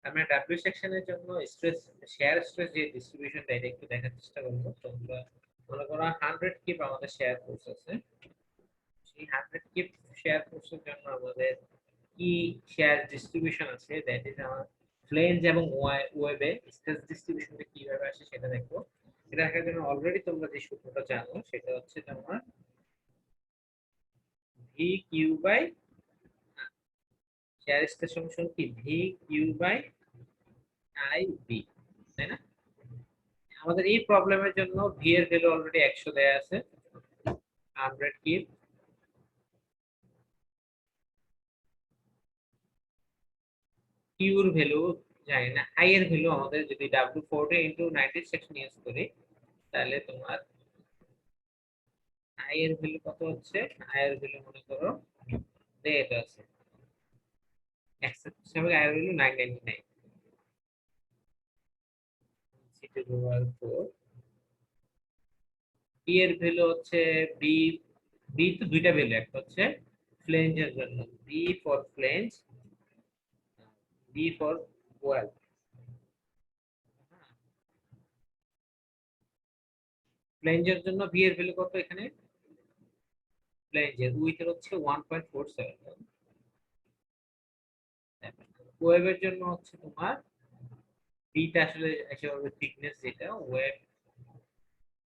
আমরা ডাব্লিউ সেকশনের জন্য স্ট্রেস শেয়ার স্ট্রেস যে ডিস্ট্রিবিউশনটা এটা একটু দেখার চেষ্টা করবো। তোমরা মনে করো 100 কিপ আমাদের শেয়ার ফোর্স আছে, সেই 100 কিপ শেয়ার ফোর্সের জন্য আমাদের কি শেয়ার ডিস্ট্রিবিউশন আছে, দ্যাট ইজ আমার ফ্লেঞ্জ এবং ওয়েবে স্ট্রেস ডিস্ট্রিবিউশনটা কিভাবে আসে সেটা দেখো। এটা দেখার জন্য অলরেডি তোমরা যে সূত্রটা জানো সেটা হচ্ছে তোমার V Q by shear stress সমান কি V Q by I B, তাই না? আমাদের এই প্রবলেমের জন্য ভি এর ভ্যালু অলরেডি 100 দেয়া আছে, 100 কিপ। কিউর ভ্যালু জানি না, আই এর ভ্যালু আমাদের যদি W40 ইনটু 90 সেকশন ইউজ করি তাহলে তোমার আই এর ভ্যালু কত হচ্ছে, আই এর ভ্যালু মনে করো এটা আছে অ্যাকসেপ্ট হিসাবে আই এর ভ্যালু 999 সিটি ওভার 4। বি এর ভ্যালু হচ্ছে বি, বি তো দুইটা ভ্যালু, একটা হচ্ছে ফ্লেঞ্জের জন্য B for flange, B for well. ফ্লেঞ্জের জন্য বি এর ভ্যালু কত এখানে, ফ্লেঞ্জের উইথ হচ্ছে 1.47, ওয়েবের জন্য হচ্ছে তোমার বিটা আসলে একেবারে থিকনেস যেটা ওয়েব,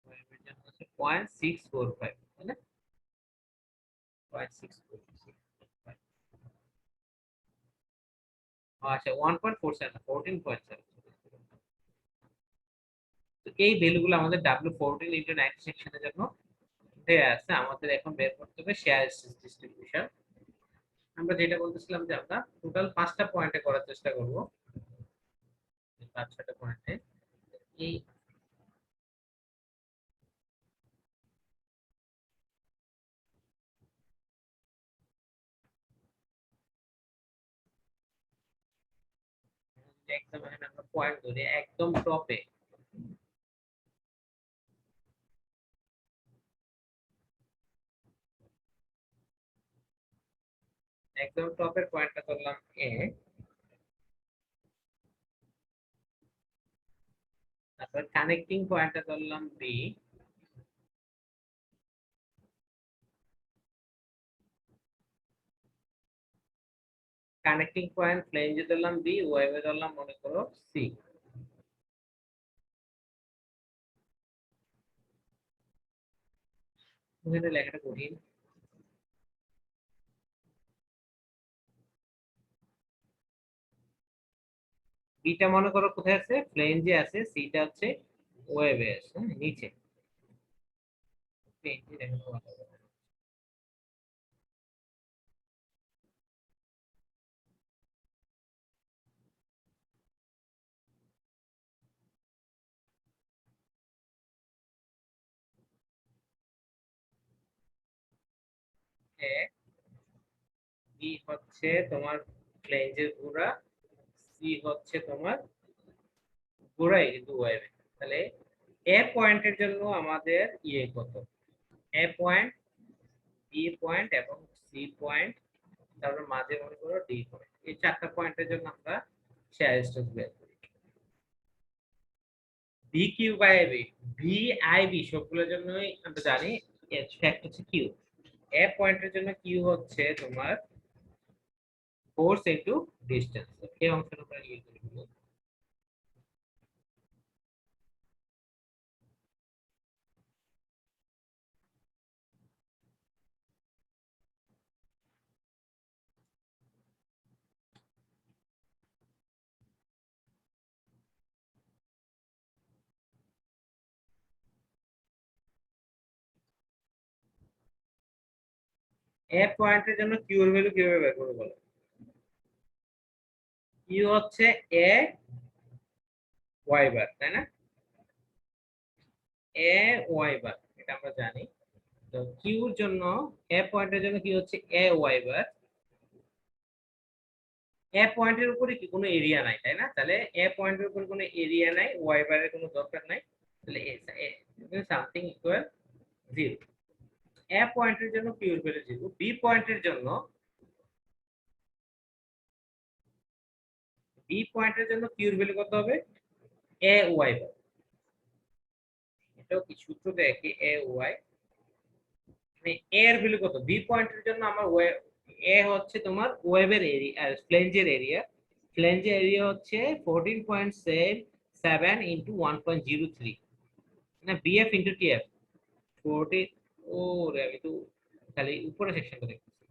ওয়েবের জন্য হচ্ছে 0.645, তাই না? 0.646, আচ্ছা 1.47 14.7। তো এই ভ্যালুগুলো আমাদের W14 ইনটু 90 সেকশনের জন্য দেয়া আছে। আমাদের এখন বের করতে হবে শেয়ার ডিস্ট্রিবিউশন। আমরা যেটা বলতেছিলাম যে আমরা টোটাল 5টা পয়েন্টে করার চেষ্টা করব, 5-6টা পয়েন্টে। এই একদম এখানে আমরা পয়েন্ট ধরি একদম টপে, একদম টপের পয়েন্টটা ধরলাম এ, তারপর কানেক্টিং পয়েন্টটা ধরলাম বি, কানেক্টিং পয়েন্ট ফ্লেঞ্জে ধরলাম বি, ওয়েবে ধরলাম মনে করো সি। এখানে লেখাটা কঠিন। বিটা মনে করো কোথায় আছে, ফ্লেঞ্জে আছে, সিটা হচ্ছে ওয়েবে আছে, নিচে ফ্লেঞ্জে দেখানো ভালো হবে। এ, বি হচ্ছে তোমার ফ্লেঞ্জের গোড়া, সি হচ্ছে তোমার গোড়াই কিন্তু ওয়েবে। তাহলে এ পয়েন্টের জন্য আমাদের ইয়ে কত, এ পয়েন্ট, বি পয়েন্ট এবং সি পয়েন্ট, তারপর মাঝে মনে করো ডি পয়েন্ট, এই 4টা পয়েন্টের জন্য আমরা শেয়ার স্ট্রেস বের করি। B Q by B, V I B সবগুলোর জন্যই আমরা জানি ফ্যাক্ট হচ্ছে কিউ। এ পয়েন্টের জন্য কিউ হচ্ছে তোমার ফোর্স ইনটু ডিসটেন্স, এই অংশটা আমরা ইয়ে করে দিব। এ পয়েন্টের জন্য কিউ এর ভ্যালু কিভাবে বের করবো বলো? কিউ হচ্ছে এ ওয়াই বার, তাই না? এ ওয়াই বার এটা আমরা জানি। তো কিউর জন্য, এ পয়েন্টের জন্য কি হচ্ছে এ ওয়াই বার, এ পয়েন্টের উপরে কি কোনো এরিয়া নাই, তাই না? তাহলে এ পয়েন্টের উপরে কোনো এরিয়া নাই, ওয়াই বারের কোনো দরকার নাই, তাহলে সামথিং ইকুয়াল 0। এ পয়েন্টের জন্য কিউ এর ভ্যালু 0, বি পয়েন্টের জন্য, বি পয়েন্টের জন্য কিউর ভ্যালু কত হবে এ ওয়াই বার, এটাও কি সূত্র দেখে এ ওয়াই, মানে এ এর ভ্যালু কত বি পয়েন্টের জন্য আমার এ হচ্ছে তোমার ওয়েবের এরিয়া আর ফ্লেঞ্জের এরিয়া, ফ্লেঞ্জের এরিয়া হচ্ছে 14.7 ইনটু 1.03 না বিএফ ইনটু টিএফ 14, ও রে আমি তো খালি উপরে সেকশনটা দেখতেছি,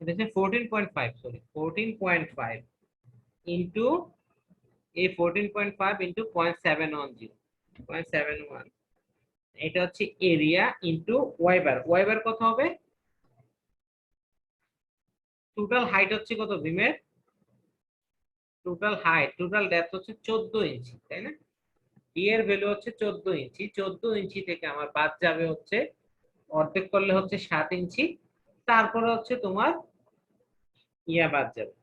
এটা হচ্ছে 14.5, সরি 14.5 ইনটু এই 14.5 ইনটু 0.710 0.71, এটা হচ্ছে এরিয়া ইনটু ওয়াইবার, ওয়াইবার কত হবে, টোটাল হাইট হচ্ছে কত বিমের, টোটাল হাইট টোটাল ডেপথ হচ্ছে 14 ইঞ্চি, তাই না, ডি এর ভ্যালু হচ্ছে 14 ইঞ্চি, 14 ইঞ্চি থেকে আমার বাদ যাবে হচ্ছে অর্ধেক করলে হচ্ছে 7 ইঞ্চি, তারপরে হচ্ছে তোমার ইয়া বাদ যাবে,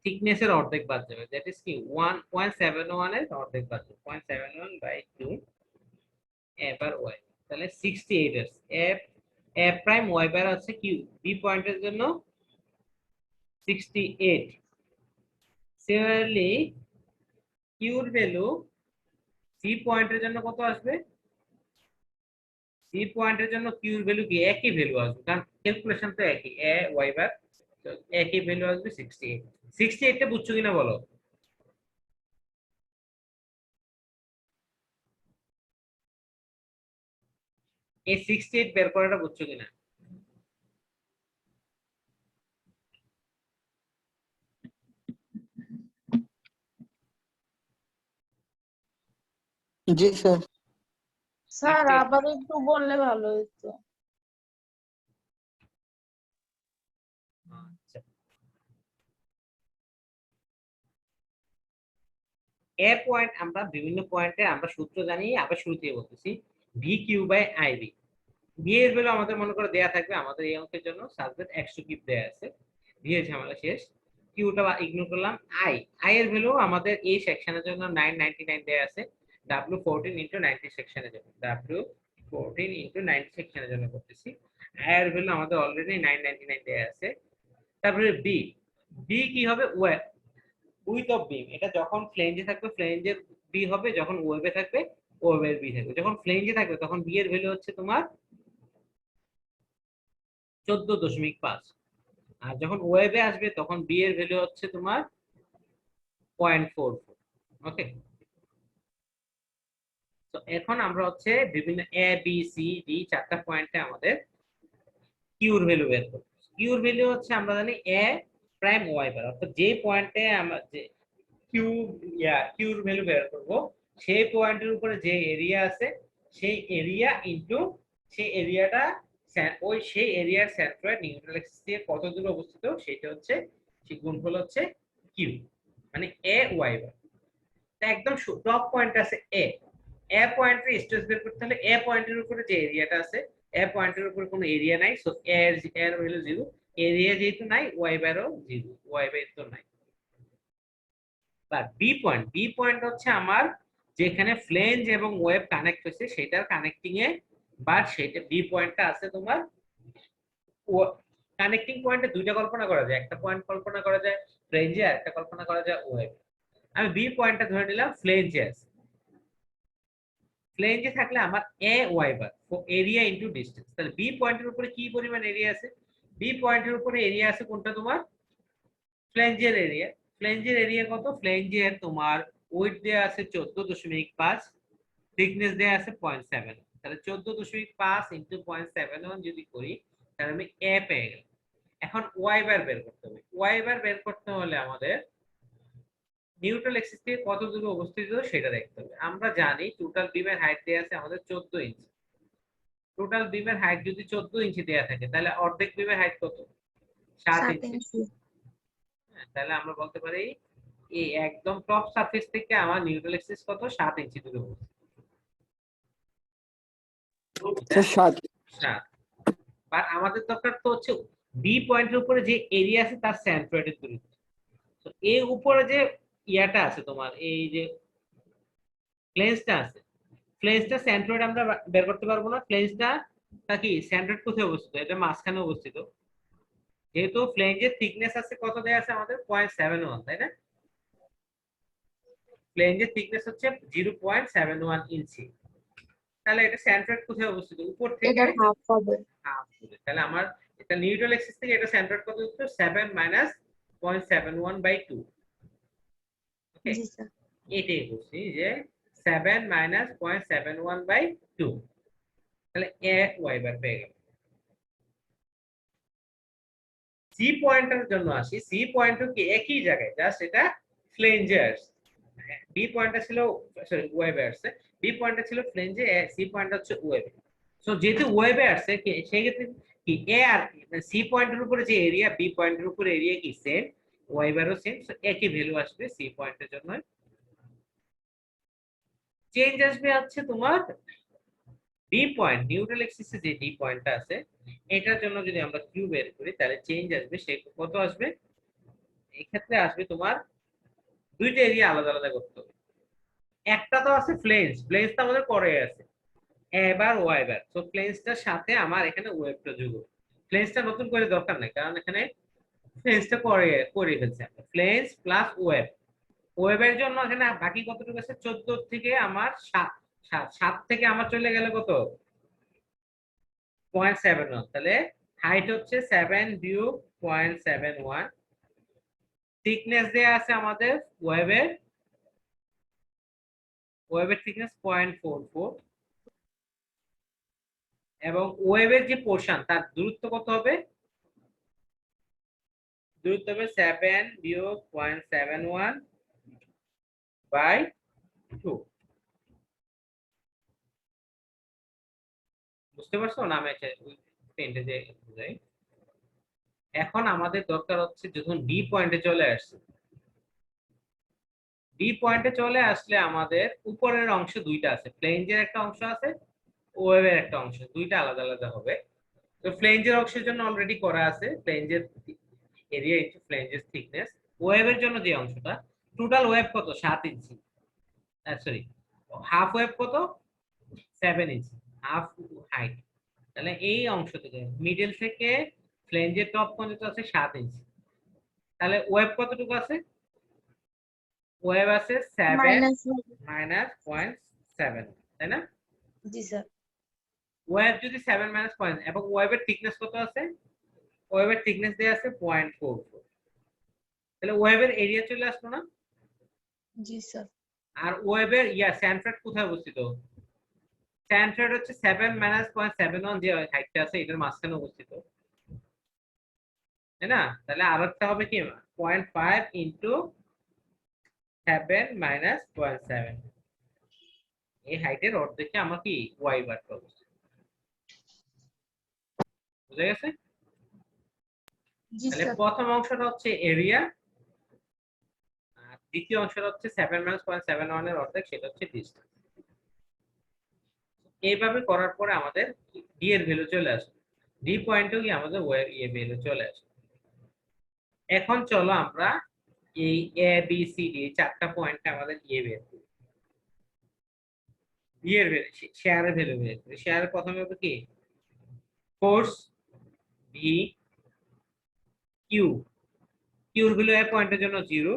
থিকনেসের অর্ধেক বাদ যাবে, দ্যাট ইজ কি 1.71 এর অর্ধেক বাদ যাবে 0.71/2 এবার ওয়াই, তাহলে 68 এর F F prime y bar আছে কিউ বি পয়েন্টের জন্য 68, সিমিলারলি কিউর ভ্যালু সি পয়েন্টের জন্য কত আসবে, সি পয়েন্টের জন্য কিউর ভ্যালু কি একই ভ্যালু আসবে, কারণ ক্যালকুলেশন তো একই এ ওয়াই বার, তো একই ভ্যালু আসবে 68, 68 টা বুঝছো কিনা বলো, এই 68 বের করাটা বুঝছো কিনা, জি স্যার। স্যার আবার একটু বললে ভালো হতো। আচ্ছা, এ পয়েন্ট আমরা বিভিন্ন পয়েন্টে আমরা সূত্র জানি, আবার শুরুতেই বলতেছি V Q by I B, V এর ভ্যালু আমাদের মনে করে দেয়া থাকবে, আমাদের এই অঙ্কের জন্য সাবজেক্ট 100 কিউব দেয়া আছে, ভি এর ঝামেলা শেষ, কিউটা ইগনোর করলাম, আই আই এর ভ্যালু আমাদের এই সেকশনের জন্য 999 দেয়া আছে, ডাব্লিউ 14 ইনটু 90 সেকশনের জন্য, ডাব্লিউ 14 ইনটু 90 সেকশনের জন্য করতেছি, আই এর ভ্যালু আমাদের অলরেডি 999 দেয়া আছে, তারপরে বি, বি কি হবে উইথ অফ বিম, এটা যখন ফ্লেঞ্জে থাকবে ফ্লেঞ্জের বি হবে, যখন ওয়েবে থাকবে ওয়েবের বি থাকবে, যখন ফ্লেঞ্জে থাকবে তখন বি এর ভ্যালু হচ্ছে তোমার 14.5, আর যখন ওয়েবে আসবে তখন বি এর ভ্যালু হচ্ছে তোমার 0.44, ওকে। তো এখন আমরা হচ্ছে বিভিন্ন এ বি সি ডি চারটা পয়েন্টে আমাদের কিউর ভ্যালু বের করব, কিউর ভ্যালু হচ্ছে আমরা জানি এ প্রাইম ওয়াই বার, অর্থাৎ যে পয়েন্টে আমরা যে কিউ কিউর ভ্যালু বের করব সেই পয়েন্টের উপরে যে এরিয়া আছে সেই এরিয়া ইনটু সেই এরিয়াটা ওই সেই এরিয়ার সেন্ট্রয়েড নিউট্রাল অ্যাক্সিস দিয়ে কত দূরে অবস্থিত সেটা হচ্ছে সেই গুণফল হচ্ছে কিউ, মানে এ ওয়াই বার, একদম টপ পয়েন্ট আছে এ, এ পয়েন্টের স্ট্রেস বের করতে হলে এ পয়েন্টের উপরে যে এরিয়াটা আছে এ পয়েন্টের উপরে কোনো এরিয়া নাই, সো এর ভ্যালু 0, এরিয়া যেহেতু নাই ওয়াই বারও 0, ওয়াই বার তো নাই, বা বি পয়েন্ট, বি পয়েন্ট হচ্ছে আমার যেখানে ফ্লেঞ্জ এবং ওয়েব কানেক্ট হয়েছে সেটার কানেক্টিং এ, বা সেটা বি পয়েন্টটা আছে তোমার কানেক্টিং পয়েন্টে দুইটা কল্পনা করা যায়, একটা পয়েন্ট কল্পনা করা যায় ফ্লেঞ্জে আর একটা কল্পনা করা যায় ওয়েব, আমি বি পয়েন্টটা ধরে নিলাম ফ্লেঞ্জে আছে, ফ্লেঞ্জে থাকলে আমার A y bar area into distance, তাহলে বি পয়েন্টের উপরে কি পরিমাণ এরিয়া আছে, বি পয়েন্টের উপরে এরিয়া আছে কোনটা তোমার ফ্লেঞ্জের এরিয়া, ফ্লেঞ্জের এরিয়া কত, ফ্লেঞ্জের তোমার উইডথ দেয়া আছে 14.5, থিকনেস দেয়া আছে 0.7, তাহলে 14.5 ইনটু 0.71 যদি করি তাহলে আমি এ পেয়ে গেলাম, এখন ওয়াই বার বের করতে হবে, ওয়াই বার বের করতে হলে আমাদের নিউট্রাল অ্যাক্সিস থেকে কত দূরে অবস্থিত সেটা দেখতে হবে, আমরা জানি টোটাল বিমের হাইট দেয়া আছে আমাদের 14 ইঞ্চি, টোটাল বিমের হাইট যদি 14 ইঞ্চি দেয়া থাকে তাহলে অর্ধেক বিমের হাইট কত 7 ইঞ্চি, তাহলে আমরা বলতে পারি এই একদম টপ সারফেস থেকে আমার নিউট্রাল অ্যাক্সিস কত 7 ইঞ্চি দূরে অবস্থিত, 7। আর আমাদের দরকার তো হচ্ছে বি পয়েন্টের উপরে যে এরিয়া আছে তার সেন্ট্রয়েডের দূরত্ব, তো এর উপরে যে ইয়াটা আছে তোমার এই যে ফ্লেঞ্জটা আছে, ফ্লেঞ্জটা সেন্ট্রয়েড আমরা বের করতে পারবো না, ফ্লেঞ্জটা তা কি সেন্ট্রয়েড কোথায় অবস্থিত, এটা মাঝখানে অবস্থিত, যেহেতু ফ্লেঞ্জের থিকনেস আছে কত দেয়া আছে আমাদের 0.71, তাই না? ফ্লেঞ্জের থিকনেস হচ্ছে 0.71 ইঞ্চি। তাহলে এটা সেন্ট্রয়েড কোথায় অবস্থিত? উপর থেকে এটা হাফ হবে। হাফ হবে। তাহলে আমার এটা নিউট্রাল অ্যাক্সিস থেকে এটা সেন্ট্রয়েড কত হচ্ছে? 7 মাইনাস 0.71/2। ওকে, জি স্যার। এটাই বলছি যে 7 মাইনাস 0.71/2। তাহলে এ ওয়াই বার পেয়ে গেল। সি পয়েন্টের জন্য আসি। সি পয়েন্টও কি একই জায়গায়, জাস্ট এটা ফ্লেঞ্জে আসছে। বি পয়েন্টটা ছিল, সরি ওয়েবে আসছে। বি পয়েন্টটা ছিল ফ্লেঞ্জে, সি পয়েন্টটা হচ্ছে ওয়েবে। সো যেহেতু ওয়েবে আসছে সেই ক্ষেত্রে কি এ আর সি পয়েন্টের উপরে যে এরিয়া, বি পয়েন্টের উপরে এরিয়া কি সেম, ওয়েবারও সেম। সো একই ভ্যালু আসবে সি পয়েন্টের জন্য। চেঞ্জ আসবে হচ্ছে তোমার ডি পয়েন্ট, নিউট্রাল এক্সিসে যে ডি পয়েন্টটা আছে এটার জন্য যদি আমরা কিউ বের করি তাহলে চেঞ্জ আসবে সে কত আসবে। এই ক্ষেত্রে আসবে তোমার দুইটা এরিয়া আলাদা আলাদা করতে হবে। একটা তো আছে ফ্লেঞ্জ, ফ্লেঞ্জ তো আমাদের পরে আছে এবার ওয়াই বার। তো ফ্লেঞ্জটার সাথে আমার এখানে ওয়েবটা যোগ হবে। ফ্লেঞ্জটা নতুন করে দরকার নাই, কারণ এখানে ফ্লেঞ্জটা করে করে ফেলছে আমরা। ফ্লেঞ্জ প্লাস ওয়েব, ওয়েবের জন্য এখানে বাকি কতটুকু আছে? 14 থেকে আমার 7, 7 থেকে আমার চলে গেল কত? 0.71। তাহলে হাইট হচ্ছে 7 বিয়োগ 0.71। থিকনেস দেয়া আছে আমাদের ওয়েবের, ওয়েবের থিকনেস 0.44 এবং ওয়েবের যে পোর্শন তার দূরত্ব কত হবে? দূরত্ব হবে 7 বিয়োগ 0.71/2। বুঝতে পারছো না? আমি পেন্টে যে বুঝাই। এখন আমাদের দরকার হচ্ছে যখন ডি পয়েন্টে চলে আসছে, ডি পয়েন্টে চলে আসলে আমাদের উপরের অংশ দুইটা আছে, ফ্লেঞ্জের একটা অংশ আছে, ওয়েবের একটা অংশ, দুইটা আলাদা আলাদা হবে। তো ফ্লেঞ্জের অংশের জন্য অলরেডি করা আছে ফ্লেঞ্জের এরিয়া ইনটু ফ্লেঞ্জের থিকনেস। ওয়েবের জন্য যে অংশটা, টোটাল ওয়েব কত? 7 ইঞ্চি, সরি হাফ ওয়েব কত? 7 ইঞ্চি, হাফ হাইট। তাহলে এই অংশ থেকে মিডল থেকে ফ্লেঞ্জের টপ পর্যন্ত আছে 7 ইঞ্চি। তাহলে ওয়েব কতটুকু আছে? ওয়েব আছে 7 মাইনাস। মাইনাস 0.7, তাই না? জি স্যার। ওয়েব যদি 7 মাইনাস পয়েন্ট, এবং ওয়েবের থিকনেস কত আছে? ওয়েবের থিকনেস দেয়া আছে 0.44। তাহলে ওয়েবের এরিয়া চলে আসলো না? জি স্যার। আর ওয়েবের সেন্ট্রয়েড কোথায় অবস্থিত? সেন্ট্রয়েড হচ্ছে 7 মাইনাস 0.71 যে হাইটটা আছে এটার মাঝখানে অবস্থিত, তাই না? তাহলে আরেকটা হবে কি 0.5 ইনটু 7 মাইনাস 0.7। এই হাইটের অর্ধেকে আমার কি ওয়াই বারটা অবস্থিত। বুঝা গেছে? জি তাহলে স্যার। প্রথম অংশটা হচ্ছে এরিয়া, আর দ্বিতীয় অংশটা হচ্ছে 7 মাইনাস 0.71 এর অর্ধেক, সেটা হচ্ছে ডিসটেন্স। এইভাবে করার পরে আমাদের ডি এর ভ্যালু চলে আসবে, ডি পয়েন্টেও কি আমাদের ওয়েব ভ্যালু চলে আসবে। এখন চলো আমরা এই এ বি সি ডি চারটা পয়েন্টে আমাদের বের করি। বি এর ভ্যালু, শেয়ারের ভ্যালু বের করি। শেয়ারের প্রথমে হবে কি ফোর্স ভি কিউ, কিউর ভ্যালু এ পয়েন্টের জন্য 0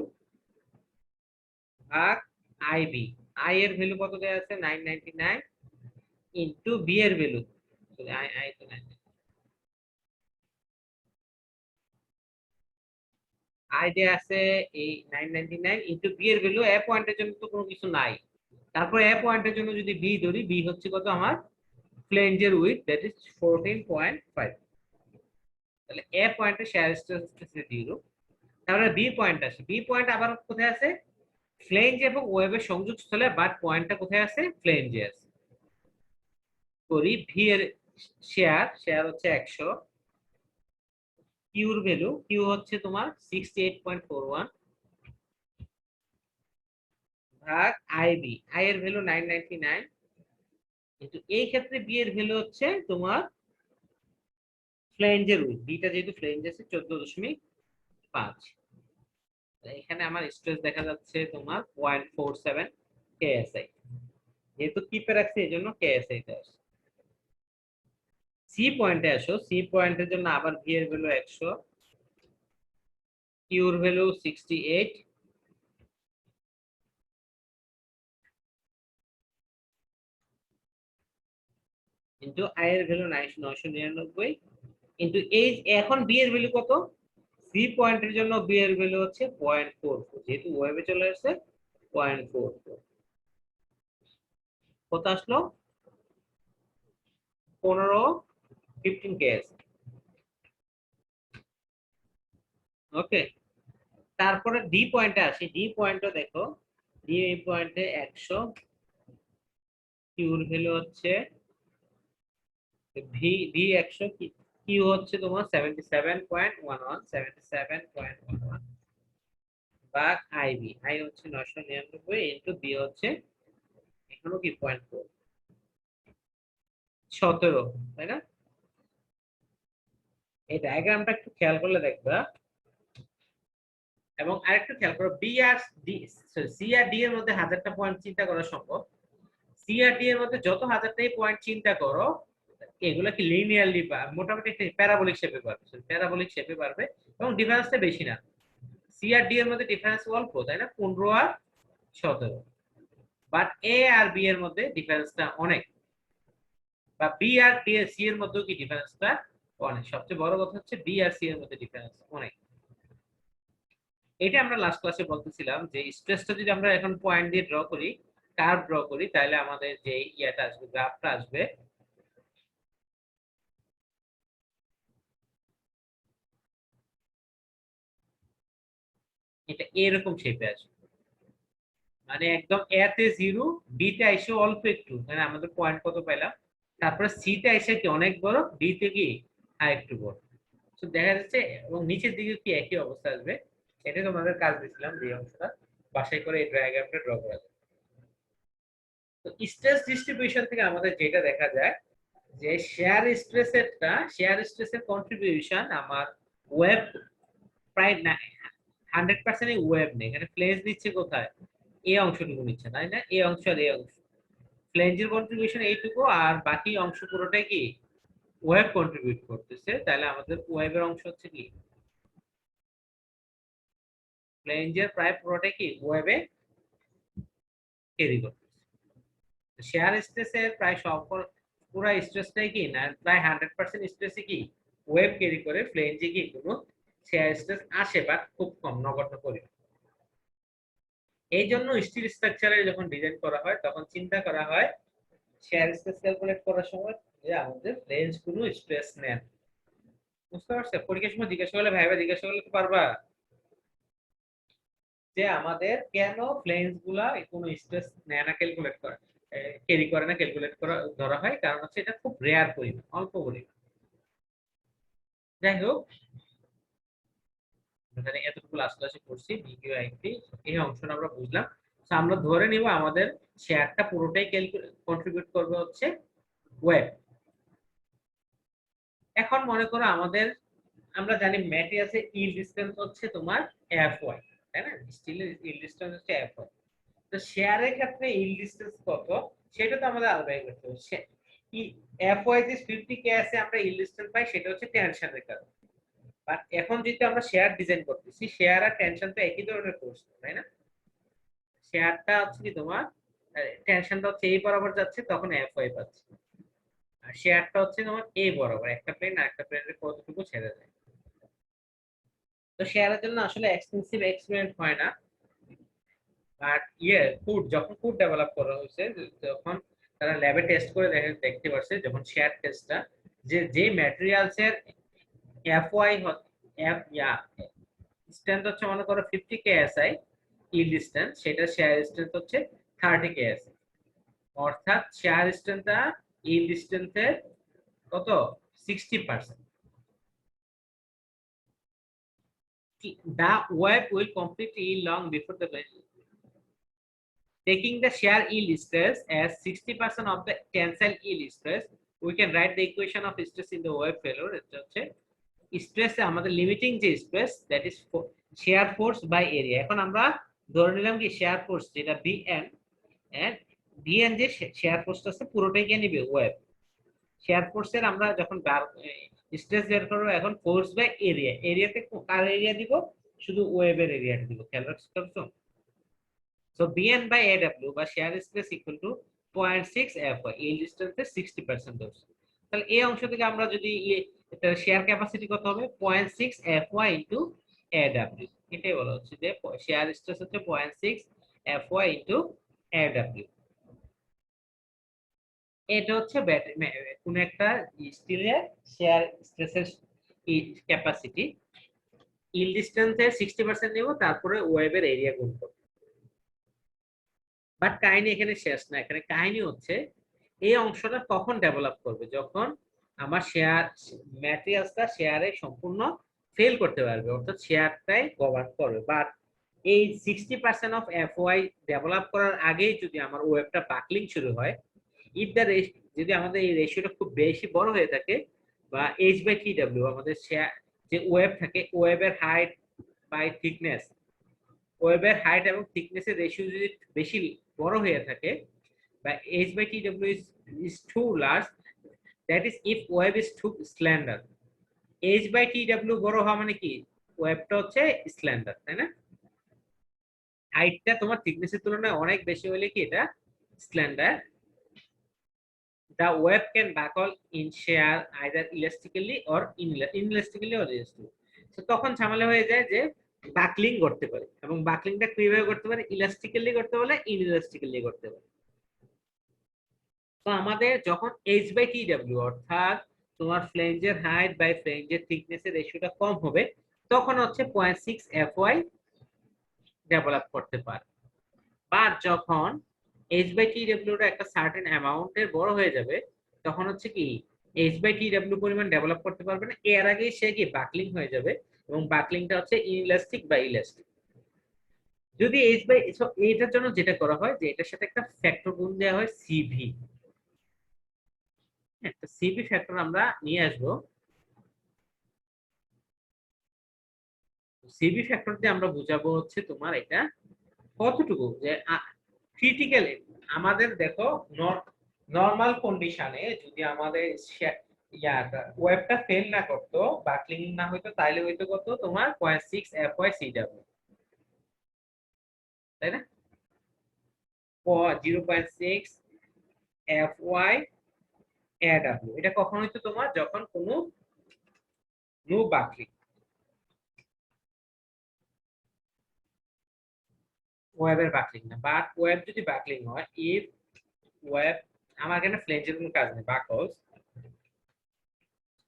ভাগ আই বি। আই এর ভ্যালু কত দেওয়া আছে? 999 ইনটু বি এর ভ্যালু, আই আই তো 9, আই দেয়া আছে এই 999 ইনটু বি এর ভ্যালু, এ পয়েন্টের জন্য তো কোনো কিছু নাই। তারপর এ পয়েন্টের জন্য যদি বি ধরি, বি হচ্ছে কত আমার? ফ্লেঞ্জের উইথ, দ্যাট ইজ 14.5। তাহলে এ পয়েন্টে শেয়ার স্ট্রেস হচ্ছে 0। তাহলে বি পয়েন্ট আছে, বি পয়েন্ট আবার কোথায় আছে? ফ্লেঞ্জ এবং ওয়েবের সংযোগস্থলে, বাট পয়েন্টটা কোথায় আছে? ফ্লেঞ্জে আছে। করি ভি এর শেয়ার, শেয়ার হচ্ছে 100, কিউর ভ্যালু, কিউ হচ্ছে তোমার 68.41 ভাগ আইবি, আই এর ভ্যালু 999, কিন্তু এই ক্ষেত্রে বি এর ভ্যালু হচ্ছে তোমার ফ্লেঞ্জের উইথ, বিটা যেহেতু ফ্লেঞ্জ আছে 14.5। এখানে আমার স্ট্রেস দেখা যাচ্ছে তোমার 0.47 কেএসআই, যেহেতু কিপে রাখছে এই জন্য কেএসআই তে আসে। সি পয়েন্টে আসো, সি পয়েন্টের জন্য আবার ভি এর ভ্যালু 100, কিউর ভ্যালু 68 ইনটু আই এর ভ্যালু 999 ইনটু এই এখন বি এর ভ্যালু কত? সি পয়েন্টের জন্য বি এর ভ্যালু হচ্ছে 0.44, যেহেতু ওয়েবে চলে আসছে 0.44 কত আসলো? 15 কেএস। ওকে, তারপরে ডি পয়েন্টে আসি। ডি পয়েন্টে দেখো, ডি পয়েন্টে 100, কিউর ভ্যালু হচ্ছে ভি ভি 100, কিউ হচ্ছে তোমার 77.11 77.11 ভাগ আইবি, আই হচ্ছে 999 ইনটু বি হচ্ছে এখানে কি 0.4 17, তাই না? এই ডায়াগ্রামটা একটু খেয়াল করলে দেখবা, এবং আরেকটু খেয়াল করো, বি আর ডি, সি আর ডি এর মধ্যে 1000টা পয়েন্ট চিন্তা করা সম্ভব। সি আর ডি এর মধ্যে যত হাজারটাই পয়েন্ট চিন্তা করো, এগুলো কি লিনিয়ারলি বা মোটামুটি একটা প্যারাবোলিক শেপে পারবে, প্যারাবোলিক শেপে পারবে, এবং ডিফারেন্সটা বেশি না। সি আর ডি এর মধ্যে ডিফারেন্স অল্প, তাই না? 15 আর 17, বাট এ আর বি এর মধ্যে ডিফারেন্সটা অনেক, বা বি আর ডি এর সি এর মধ্যেও কি ডিফারেন্সটা অনেক। সবচেয়ে বড় কথা হচ্ছে বি আর সি এর মধ্যে ডিফারেন্স অনেক। এটা আমরা লাস্ট ক্লাসে বলতেছিলাম যে স্ট্রেসটা যদি আমরা এখন পয়েন্ট দিয়ে ড্র করি, কার্ভ ড্র করি, তাহলে আমাদের যে ইয়াটা আসবে, গ্রাফটা আসবে, এটা এরকম শেপে আসবে। মানে একদম এ তে 0, বি তে আইসে অল্প একটু, মানে আমাদের পয়েন্ট কত পাইলাম, তারপরে সি তে আইসে কি অনেক বড়, ডি তে কি আর একটু বড়। তো দেখা যাচ্ছে, এবং নিচের দিকে কি একই অবস্থা আসবে। এটা তোমাদের কাজ দিয়েছিলাম যে অংশটা বাছাই করে এই ডায়াগ্রামটা ড্র করা যায়। তো স্ট্রেস ডিস্ট্রিবিউশন থেকে আমাদের যেটা দেখা যায় যে শেয়ার স্ট্রেসের কন্ট্রিবিউশন আমার ওয়েব প্রায় 100% ওয়েব নেই, এখানে ফ্লেজ দিচ্ছে কোথায়, এই অংশটুকু নিচ্ছে, তাই না? এই অংশ আর এই অংশ, ফ্লেঞ্জের কন্ট্রিবিউশন এইটুকু, আর বাকি অংশ পুরোটাই কি ওয়েব কন্ট্রিবিউট করতেছে। তাহলে আমাদের ওয়েবের অংশ হচ্ছে কি, ফ্লেঞ্জের প্রায় পুরোটাই কি ওয়েবে ক্যারি করতেছে। শেয়ার স্ট্রেসের প্রায় সব পুরো স্ট্রেসটাই কি না, প্রায় 100% স্ট্রেসই কি ওয়েব ক্যারি করে, ফ্লেঞ্জে কি কোনো শেয়ার স্ট্রেস আসে, বাট খুব কম, নগণ্য পরিমাণ। এই জন্য স্টিল স্ট্রাকচারে যখন ডিজাইন করা হয় তখন চিন্তা করা হয় শেয়ার স্ট্রেস ক্যালকুলেট করার সময় যে আমাদের ফ্লেঞ্জ কোনো স্ট্রেস নেন। বুঝতে পারছো? পরীক্ষার সময় জিজ্ঞাসা করলে, ভাইবা জিজ্ঞাসা করলে তো পারবা যে আমাদের কেন ফ্লেঞ্জ গুলা কোনো স্ট্রেস নেয় না, ক্যালকুলেট করে ক্যারি করে না, ক্যালকুলেট করা ধরা হয়, কারণ হচ্ছে এটা খুব রেয়ার পরিমাণ, অল্প পরিমাণ। যাই হোক, এখানে এতটুকু লাস্ট ক্লাসে করছি বিকিউআইপি, এই অংশটা আমরা বুঝলাম। তো আমরা ধরে নিব আমাদের শেয়ারটা পুরোটাই কন্ট্রিবিউট করবে হচ্ছে ওয়েব। এখন মনে করো আমাদের, আমরা জানি ম্যাটেরিয়ালসের ইল্ড ডিসটেন্স হচ্ছে তোমার এফওয়াই, তাই না? স্টিলের ইল্ড ডিসটেন্স হচ্ছে এফওয়াই। তো শেয়ারের ক্ষেত্রে ইল্ড ডিসটেন্স কত সেটা তো আমাদের আলাদাই করতে হবে। এফওয়াই যে 50 কে আছে আমরা ইল্ড ডিসটেন্স পাই, সেটা হচ্ছে টেনশনের কারণে। বাট এখন যেহেতু আমরা শেয়ার ডিজাইন করতেছি, শেয়ার আর টেনশন তো একই ধরনের কোর্স, তাই না? শেয়ারটা হচ্ছে কি তোমার, টেনশনটা হচ্ছে এই বরাবর যাচ্ছে, তখন এফওয়াই পাচ্ছে, আর শেয়ারটা হচ্ছে তোমার এই বরাবর, একটা প্লেন আর একটা প্লেনের কতটুকু ছেড়ে যায়। তো শেয়ারের জন্য আসলে এক্সপেন্সিভ এক্সপেরিমেন্ট হয় না, বাট যখন ফুড ডেভেলপ করা হয়েছে, তখন তারা ল্যাবে টেস্ট করে দেখতে পারছে, যখন শেয়ার টেস্টটা, যে ম্যাটেরিয়ালস এর এফওয়াই এফ ইয়া স্ট্রেংথ হচ্ছে মনে করো 50 কেএসআই ইল্ড স্ট্রেংথ, সেটা শেয়ার স্ট্রেংথ হচ্ছে 30 কেএসআই, অর্থাৎ শেয়ার স্ট্রেংথটা ইল্ড স্ট্রেংথের কত 60%। The web will complete yield long before the taking the shear yield stress as 60% of the tensile yield stress. We can write the equation of stress in the web failure. এটা হচ্ছে stress, আমাদের limiting যে stress, that is shear force by area। এখন আমরা ধরে নিলাম কি shear force যেটা bn, and bn যে shear force আছে পুরোটাই কে নিবে ওয়েব। shear force এর আমরা যখন স্ট্রেস বের করব, এখন ফোর্স বাই এরিয়া, এরিয়াতে কার এরিয়া দিব, শুধু ওয়েবের এরিয়াটা দিব, খেয়াল করছো? সো বিএন বাই এডব্লিউ বা share space equal to 0.6 FY, এই ডিসটেন্সের 60% ধরছি। তাহলে এই অংশ থেকে আমরা যদি এটা শেয়ার ক্যাপাসিটি কত হবে, 0.6 FY ইনটু এডব্লিউ, এটাই বলা হচ্ছে যে শেয়ার স্ট্রেস হচ্ছে 0.6 FY ইনটু এডব্লিউ। এটা হচ্ছে কোন একটা স্টিলের শেয়ার স্ট্রেসের ক্যাপাসিটি, ইল ডিসটেন্সের 60% নিব, তারপরে ওয়েবের এরিয়া গুণ করব। বাট কাহিনী এখানে শেষ না, এখানে কাহিনী হচ্ছে এই অংশটা কখন ডেভেলপ করবে, যখন আমার শেয়ার ম্যাটেরিয়ালসটা শেয়ারে সম্পূর্ণ ফেল করতে পারবে, অর্থাৎ শেয়ারটাই গভর্ন করবে। বাট এই 60% অফ FY ডেভেলপ করার আগেই যদি আমার ওয়েবটা বাকলিং শুরু হয়, ইফ দ্য যদি আমাদের এই রেশিওটা খুব বেশি বড় হয়ে থাকে, বা H/TW আমাদের শেয়ার যে ওয়েব থাকে, ওয়েবের হাইট বাই থিকনেস, ওয়েবের হাইট এবং থিকনেসের রেশিও যদি বেশি বড় হয়ে থাকে, বা H/TW is too large, that is if web is too slender. H/TW বড় হওয়া মানে কি, ওয়েবটা হচ্ছে স্ল্যান্ডার, তাই না? হাইটটা তোমার থিকনেসের তুলনায় অনেক বেশি হলে কি এটা slander. The web can buckle in shear either elastically or inelastically or elastically. So তখন ঝামেলা হয়ে যায় যে বাকলিং করতে পারে, এবং বাকলিংটা কিভাবে করতে পারে, ইলাস্টিক্যালি করতে পারে, ইনইলাস্টিক্যালি করতে পারে। তো আমাদের যখন H/TW অর্থাৎ তোমার ফ্লেঞ্জের হাইট বাই ফ্লেঞ্জের থিকনেসের রেশিওটা কম হবে, তখন হচ্ছে 0.6 FY ডেভেলপ করতে পারে। বাট যখন H/TW টা একটা সার্টেন অ্যামাউন্টের বড় হয়ে যাবে, তখন হচ্ছে কি H/TW পরিমাণ ডেভেলপ করতে পারবে না, এর আগেই সে কি বাকলিং হয়ে যাবে, এবং বাকলিংটা হচ্ছে ইনইলাস্টিক বা ইলাস্টিক। যদি এটার জন্য যেটা করা হয় যে এটার সাথে একটা ফ্যাক্টর গুণ দেওয়া হয় সিভি, একটা সিভি ফ্যাক্টর আমরা নিয়ে আসবো। সিভি ফ্যাক্টর দিয়ে আমরা বুঝাবো হচ্ছে তোমার এটা কতটুকু যে ক্রিটিক্যাল। আমাদের দেখো নরমাল কন্ডিশনে যদি আমাদের ওয়েবটা ফেল না করতো, বাকলিং না হইতো, তাইলে হইতো কত তোমার 0.6 FY CW, তাই না? 0.6 FY AW, এটা কখন হইতো তোমার, যখন কোনো নো বাকলিং, ওয়েবের বাকলিং না। বাট ওয়েব যদি বাকলিং হয়, ইফ ওয়েব, আমার এখানে ফ্লেঞ্জের কোনো কাজ নেই, বাকলস,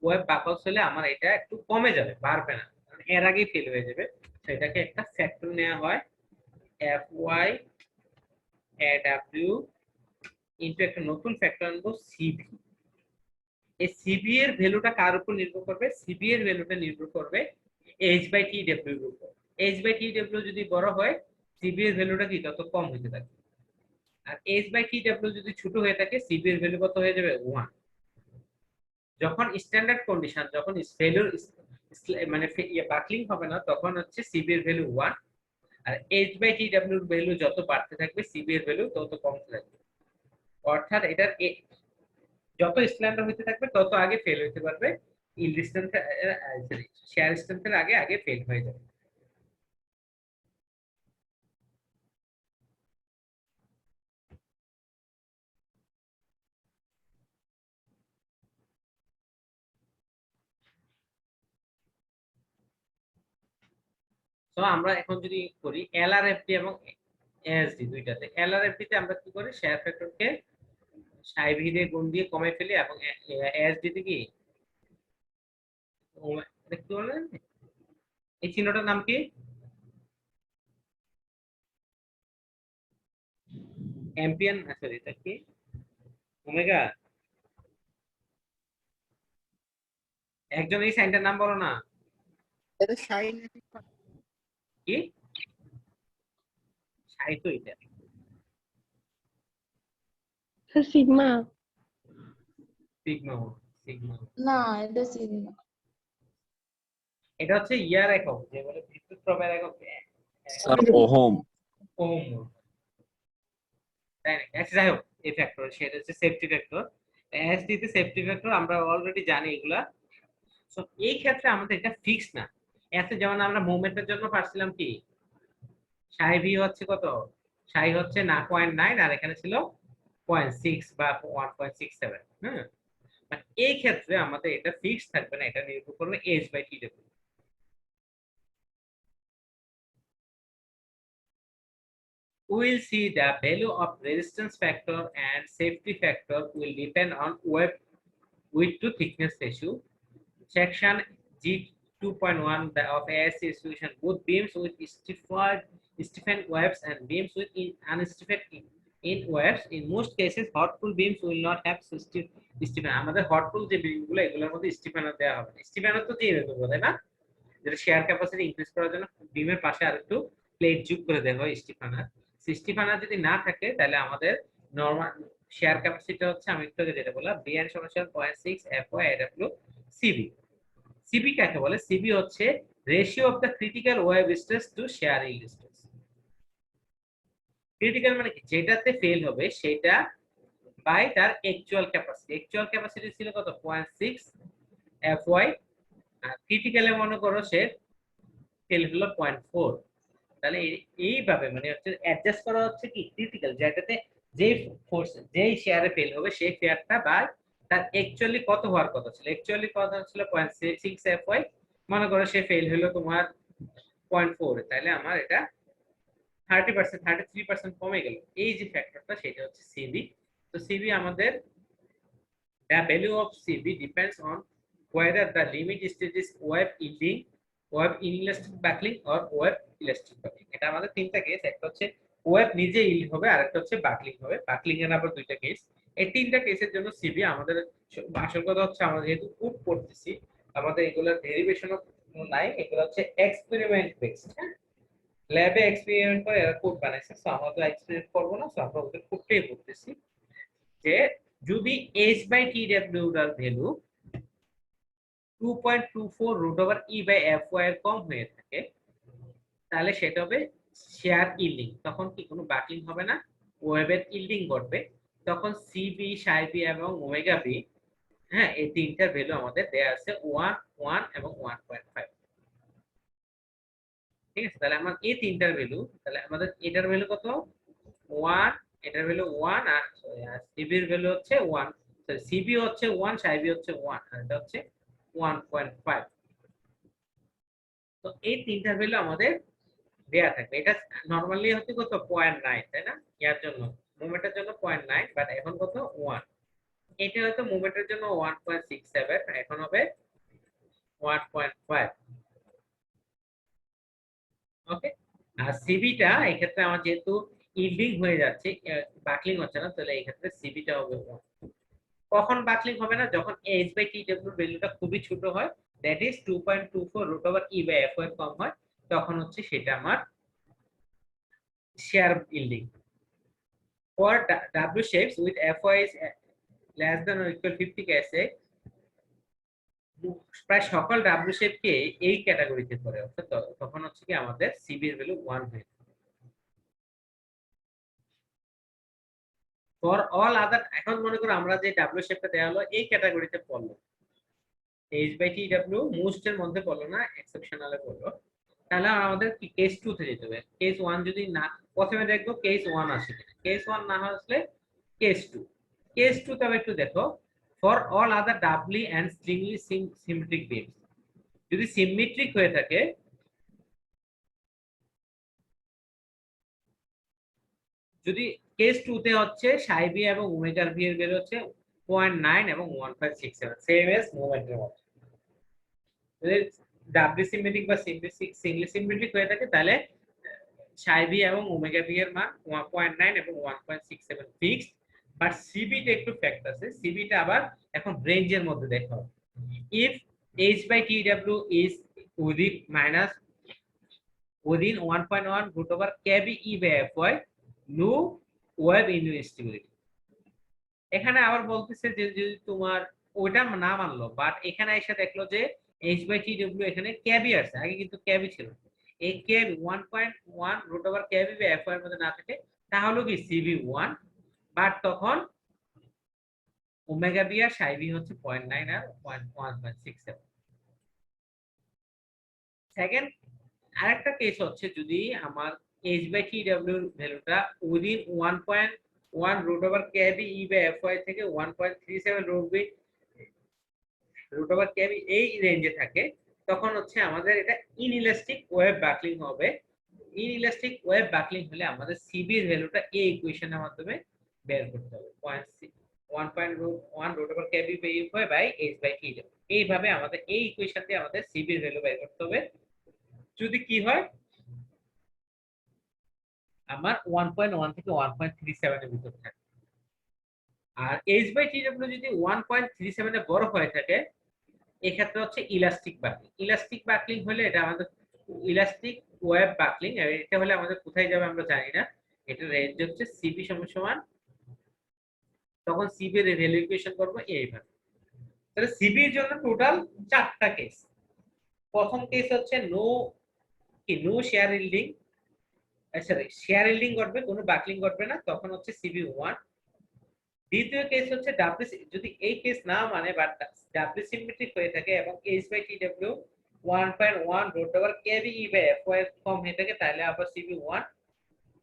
ওয়েব বাকলস হলে আমার এটা একটু কমে যাবে, বাড়বে না, কারণ এর আগেই ফেল হয়ে যাবে। সেটাকে একটা ফ্যাক্টর নেওয়া হয় FY AW ইনটু একটা নতুন ফ্যাক্টর আনবো সিভি। এই সিভি এর ভ্যালুটা কার উপর নির্ভর করবে, সিভি এর ভ্যালুটা নির্ভর করবে H/TW এর উপর। H/TW যদি বড় হয়, সিভি এর ভ্যালুটা কি তত কম হতে থাকে, আর H/TW যদি ছোট হয়ে থাকে, সিভি এর ভ্যালু কত হয়ে যাবে, 1। যখন স্ট্যান্ডার্ড কন্ডিশন, যখন ফেলিওর মানে বাকলিং হবে না, তখন হচ্ছে সিবি এর ভ্যালু 1, আর H/TW এর ভ্যালু যত বাড়তে থাকবে, সিবি এর ভ্যালু তত কমতে থাকবে। অর্থাৎ এটার যত স্ট্যান্ডার্ড হতে থাকবে, তত আগে ফেল হতে পারবে, ইল ডিসটেন্স শেয়ার ডিসটেন্সের আগে আগে ফেল হয়ে যাবে। তো আমরা এখন যদি করি LRFD এবং ASD দুইটাতে, LRFD তে আমরা কি করি, শেয়ার ফ্যাক্টরকে সাইভি দিয়ে গুণ দিয়ে কমে ফেলি, এবং ASD তে কি এটা কি বলেন, এই চিহ্নটার নাম কি, অ্যাম্পিয়ান, সরি এটা কি, ওমেগা। একজন এই সাইনটার নাম বলো না, এটা শাইন কি সাইতো, এটা সিগমা। Sigma, sigma. না, এটা সিগমা। এটা হচ্ছে ইয়ার একক, যে বলে বিদ্যুৎ প্রবাহের একক স্যার ওহম। ওহম, তাই না? আচ্ছা যাই হোক, এই ফ্যাক্টর সেটা হচ্ছে সেফটি ফ্যাক্টর, এসডি তে সেফটি ফ্যাক্টর আমরা অলরেডি জানি এগুলা। সো এই ক্ষেত্রে আমাদের এটা ফিক্স না, এতে যেমন আমরা মুভমেন্টের জন্য পারছিলাম কি সাই ভি হচ্ছে কত, সাই হচ্ছে না 0.9 আর এখানে ছিল 0.6 বা 1.67। হ্যাঁ, মানে এই ক্ষেত্রে আমাদের এটা ফিক্স থাকবে না, এটা নির্ভর করবে H by T W. We will see the value of resistance factor and safety factor will depend on web width to thickness ratio. Section G 2.1 of ASC solution, both beams with stiffened webs and beams with unstiffened in webs. In most cases, hot pull beams will not have stiffen. আমাদের hot pull যে beam গুলো এগুলোর মধ্যে স্টিফেনার দেওয়া হবে না। স্টিফেনার তো দিয়ে দেবো তাই না, যেটা শেয়ার ক্যাপাসিটি ইনক্রিজ করার জন্য বিমের পাশে আরেকটু প্লেট যোগ করে দেওয়া হয় স্টিফেনার। স্টিফেনার যদি না থাকে তাহলে আমাদের নরমাল শেয়ার ক্যাপাসিটি হচ্ছে, আমি একটু আগে যেটা বললাম, বিএন সমান 0.6 এফওয়াই এডব্লিউ সিবি। সিবি কাকে বলে? সিবি হচ্ছে ratio of the critical wave stress to share yield stress. Critical মানে কি, যেটাতে ফেল হবে সেটা বাই তার অ্যাকচুয়াল ক্যাপাসিটি। অ্যাকচুয়াল ক্যাপাসিটি ছিল কত? 0.6 এফওয়াই। আর ক্রিটিক্যালে মনে করো সে ফেল হলো 0.4। তাহলে এইভাবে মানে হচ্ছে অ্যাডজাস্ট করা হচ্ছে কি ক্রিটিক্যাল, যেটাতে যেই ফোর্স যেই শেয়ারে ফেল হবে সেই শেয়ারটা বাই তার অ্যাকচুয়ালি কত হওয়ার কথা ছিল। অ্যাকচুয়ালি কত ছিল? 0.6 এফওয়াই। মনে করো সে ফেল হলো তোমার 0.4, তাহলে আমার এটা 30% 33% কমে গেল। এই যে ফ্যাক্টরটা সেটা হচ্ছে সিবি। তো সিবি আমাদের, the value of CB depends on whether the limit stage is web yielding, web inelastic buckling or web elastic buckling। এটা আমাদের তিনটা কেস, একটা হচ্ছে ওয়েব নিজে ইল্ড হবে আর একটা হচ্ছে বাকলিং হবে। বাকলিং এর আবার দুইটা কেস। এই তিনটা কেসের জন্য সিবি আমাদের আসল কথা হচ্ছে আমরা যেহেতু প্রুফ করতেছি আমাদের এগুলোর ডেরিভেশন নাই, এগুলো হচ্ছে এক্সপেরিমেন্ট বেসড। হ্যাঁ, ল্যাবে এক্সপেরিমেন্ট করে এরা কোড বানাইছে, সো আমরা তো এক্সপেরিমেন্ট করব না, সো আমরা ওদের কোডটাই করতেছি যে যদি h বাই tw এর value 2.24 root over e by fy এর কম হয়ে থাকে তাহলে সেটা হবে শেয়ার ইল্ডিং। তখন কি কোনো বাকলিং হবে না, ওয়েবের ইল্ডিং ঘটবে। তখন সিবি, সাই বি এবং ওমেগা বি, হ্যাঁ, এই তিনটার ভ্যালু আমাদের দেয়া আছে 1, 1 এবং 1.5। ঠিক আছে, তাহলে আমার এই তিনটার ভ্যালু, তাহলে আমাদের এটার ভ্যালু কত? 1, এটার ভ্যালু 1 আর সিবির ভ্যালু হচ্ছে 1। সরি, সিবি হচ্ছে 1, সাইবি হচ্ছে 1 আর এটা হচ্ছে 1.5। তো এই তিনটার ভ্যালু আমাদের দেয়া থাকবে। এটা নরমালি হচ্ছে কত? 0.9, তাই না? ইয়ার জন্য মুভমেন্টের জন্য 0.9, বাট এখন কত? 1। এটা হয়তো মুভমেন্টের জন্য 1.67, এখন হবে 1.5। ওকে, আর সিবিটা এই ক্ষেত্রে আমার যেহেতু ইল্ডিং হয়ে যাচ্ছে, বাকলিং হচ্ছে না, তাহলে এই ক্ষেত্রে সিবিটা হবে 1। কখন বাকলিং হবে না? যখন h বাই tw ভ্যালুটা খুবই ছোট হয়, that is 2.24 root over e by fy কম হয়, তখন হচ্ছে সেটা আমার shear yielding. For w shapes with fy is less than or equal 50 ksa, প্রায় সকল w শেপ কে এই ক্যাটাগরিতে পড়ে, অর্থাৎ তখন হচ্ছে কি আমাদের সিবি এর ভ্যালু 1 হয়ে যায়। ফর অল আদার, এখন মনে করো আমরা যে w শেপটা দেওয়া হলো এই ক্যাটাগরিতে পড়লো, h বাই tw মোস্ট এর মধ্যে পড়লো না, এক্সেপশনালে পড়লো, তাহলে আমাদের কি কেস 2 তে যেতে হবে। কেস 1 যদি না, প্রথমে দেখবো কেস 1 আসে কিনা। কেস 1 না আসলে কেস 2। কেস 2 তবে একটু দেখো, for all other doubly and স্ট্রিংলি সিমেট্রিক বিমস, যদি সিমেট্রিক হয়ে থাকে, যদি কেস 2 তে হচ্ছে সাই বি এবং ওমেগার ভি এর ভ্যালু হচ্ছে 0.9 এবং 1.67, সেম এজ মোমেন্টের মতো। যদি ডাবলি সিমেট্রিক বা সিঙ্গলি সিমেট্রিক হয়ে থাকে তাহলে সাই বি এবং ওমেগা বি এর মান 1.9 এবং 1.67 ফিক্সড। বাট সিবিটা একটু ফ্যাক্ট আছে, সিবিটা আবার এখন রেঞ্জের মধ্যে দেখা হবে। If h by tw is within minus within 1.1 root over kb e by fy, no web instability। এখানে আবার বলতেছে যে যদি তোমার ওইটা না মানলো, বাট এখানে এসে দেখলো যে h by tw এখানে kb আছে, আগে কিন্তু kb ছিল, এই kb 1.1 root over kb by fy এর মধ্যে না থাকে, তাহলে কি cb 1, বাট তখন ওমেগা বি আর সাই বি হচ্ছে 0.9 আর 1.67। সেকেন্ড আরেকটা কেস হচ্ছে যদি আমার h বাই টি ডাব্লিউ এর ভ্যালুটা within 1.1 root over KB E by F Y থেকে 1.37 রুট ওভার কেবি এই রেঞ্জে থাকে, তখন হচ্ছে আমাদের এটা ইনইলাস্টিক ওয়েভ বাকলিং হবে। ইনইলাস্টিক ওয়েভ বাকলিং হলে আমাদের সিবি এর ভ্যালুটা এই ইকুয়েশনের মাধ্যমে বের করতে হবে, 1.1 root over KB by h by T W. এইভাবে আমাদের এই ইকুয়েশন দিয়ে আমাদের সিবি এর ভ্যালু বের করতে হবে। যদি কি হয় আমার 1.1 থেকে 1.37 এর ভিতর থাকে, আর h বাই টি ডাব্লিউ যদি 1.37 এর বড় হয়ে থাকে, এক্ষেত্রে হচ্ছে ইলাস্টিক বাকলিং। ইলাস্টিক বাকলিং হলে এটা আমাদের ইলাস্টিক ওয়েভ বাকলিং, এটা হলে আমাদের কোথায় যাবে আমরা জানি না। এটা রেঞ্জ হচ্ছে সিবি সমান, তখন সিবি এর ভ্যালু ইকুয়েশন করব এইভাবে। তাহলে সিবি এর জন্য টোটাল 4টা কেস। প্রথম কেস হচ্ছে no shear yielding, sorry shear yielding করবে, কোনো বাকলিং করবে না, তখন হচ্ছে সিবি 1। দ্বিতীয় কেস হচ্ছে ডাব্লিউ, যদি এই কেস না মানে বাট ডাব্লিউ সিমেট্রিক হয়ে থাকে এবং h by T W 1.1 root over KB E by F Y কম হয়ে থাকে, তাহলে আবার সিবি 1।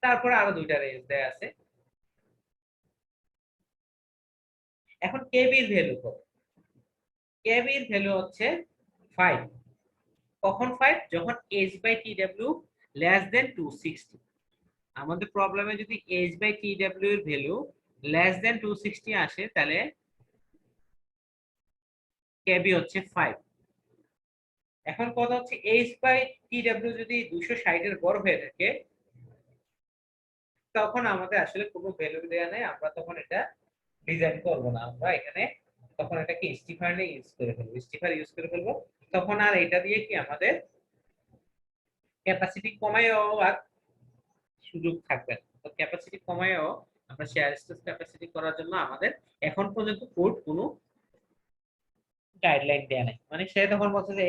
তারপরে আরো দুইটা রেঞ্জ দেয়া আছে। এখন কেবি এর ভ্যালু কত? কেবি এর ভ্যালু হচ্ছে 5। কখন 5? যখন h by T W less than 260। আমাদের প্রবলেমে যদি h বাই টি ডাব্লিউ এর ভ্যালু লেস দেন 260 আসে, তাহলে কেবি হচ্ছে 5। এখন কথা হচ্ছে h বাই টি ডাব্লিউ যদি 260 এর বড় হয়ে থাকে, তখন আমাদের আসলে কোনো ভ্যালু দেয়া নেই, আমরা তখন এটা ডিজাইন করব না। আমরা এখানে তখন এটাকে স্টিফার ইউজ করে ফেলবো, স্টিফার ইউজ করে ফেলবো। তখন আর এটা দিয়ে কি আমাদের ক্যাপাসিটি কমায়ও আর সুযোগ থাকবে না। তো ক্যাপাসিটি কমায়ও আমরা শেয়ার স্ট্রেস ক্যাপাসিটি করার জন্য আমাদের এখন পর্যন্ত কোড কোনো গাইডলাইন দেয়া নাই। মানে সে তখন বলছে যে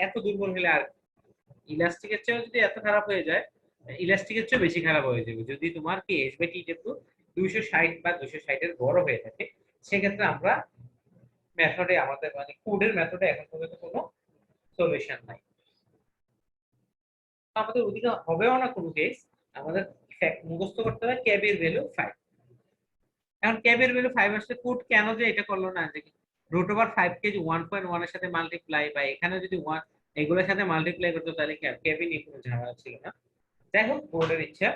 এত দুর্বল হলে আর ইলাস্টিকের চেয়েও যদি এত খারাপ হয়ে যায়, ইলাস্টিকের চেয়ে বেশি খারাপ হয়ে যাবে যদি তোমার কি h বাই টি ডাব্লিউ 260 বা 260 এর বড় হয়ে থাকে। সেক্ষেত্রে আমরা মেথডে আমাদের মানে কোডের মেথডে এখন পর্যন্ত কোনো সলিউশন নাই, আমাদের ওদিকে হবেও না কোনো কেস। আমাদের মুখস্থ করতে হবে কেবি এর ভ্যালু 5। এখন কেবি এর ভ্যালু 5 আসলে কোড কেন যে এটা করলো না, যে রুট ওভার 5 কে 1.1 এর সাথে মাল্টিপ্লাই বা এখানে যদি 1 এগুলোর সাথে মাল্টিপ্লাই করতে, তাহলে কেবি নিয়ে কোনো ঝামেলা ছিল না। যাই হোক, বোর্ডের ইচ্ছা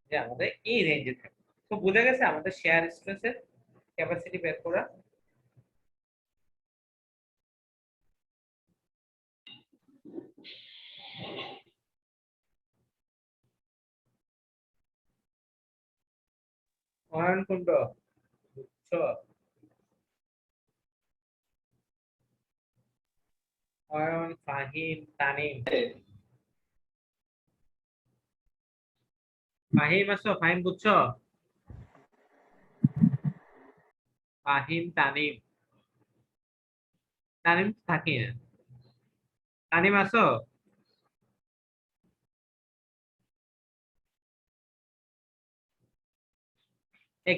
যে আমাদের এই রেঞ্জে থাকে। তো বোঝা গেছে আমাদের শেয়ার স্ট্রেসের ক্যাপাসিটি বের করা। অয়ন কুণ্ড বুঝছো? অয়ন, ফাহিম, তানিম। ফাহিম আছো? ফাহিম বুঝছো? ফাহিম, তানিম। তানিম থাকি না। তানিম আছো?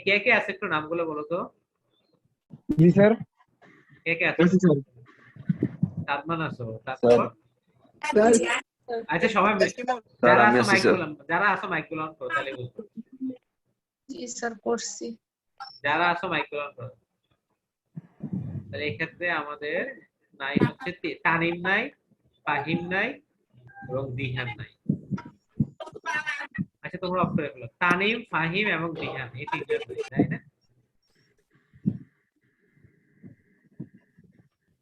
কে কে আছে একটু নামগুলো বলো তো। জি স্যার। কে কে আছো? সাদমান আছো, তারপর আচ্ছা সবাই স্যার আমি আছি স্যার। যারা আছো মাইক অন করো, তাহলে বুঝবো। জি স্যার করছি। যারা আছো মাইক অন করো। তাহলে এক্ষেত্রে আমাদের নাই হচ্ছে তানিম নাই, ফাহিম নাই এবং দিহান নাই। আচ্ছা তোমরা অফ করে ফেলো। তানিম, ফাহিম এবং দিহান এই তিনজন নাই, তাই না?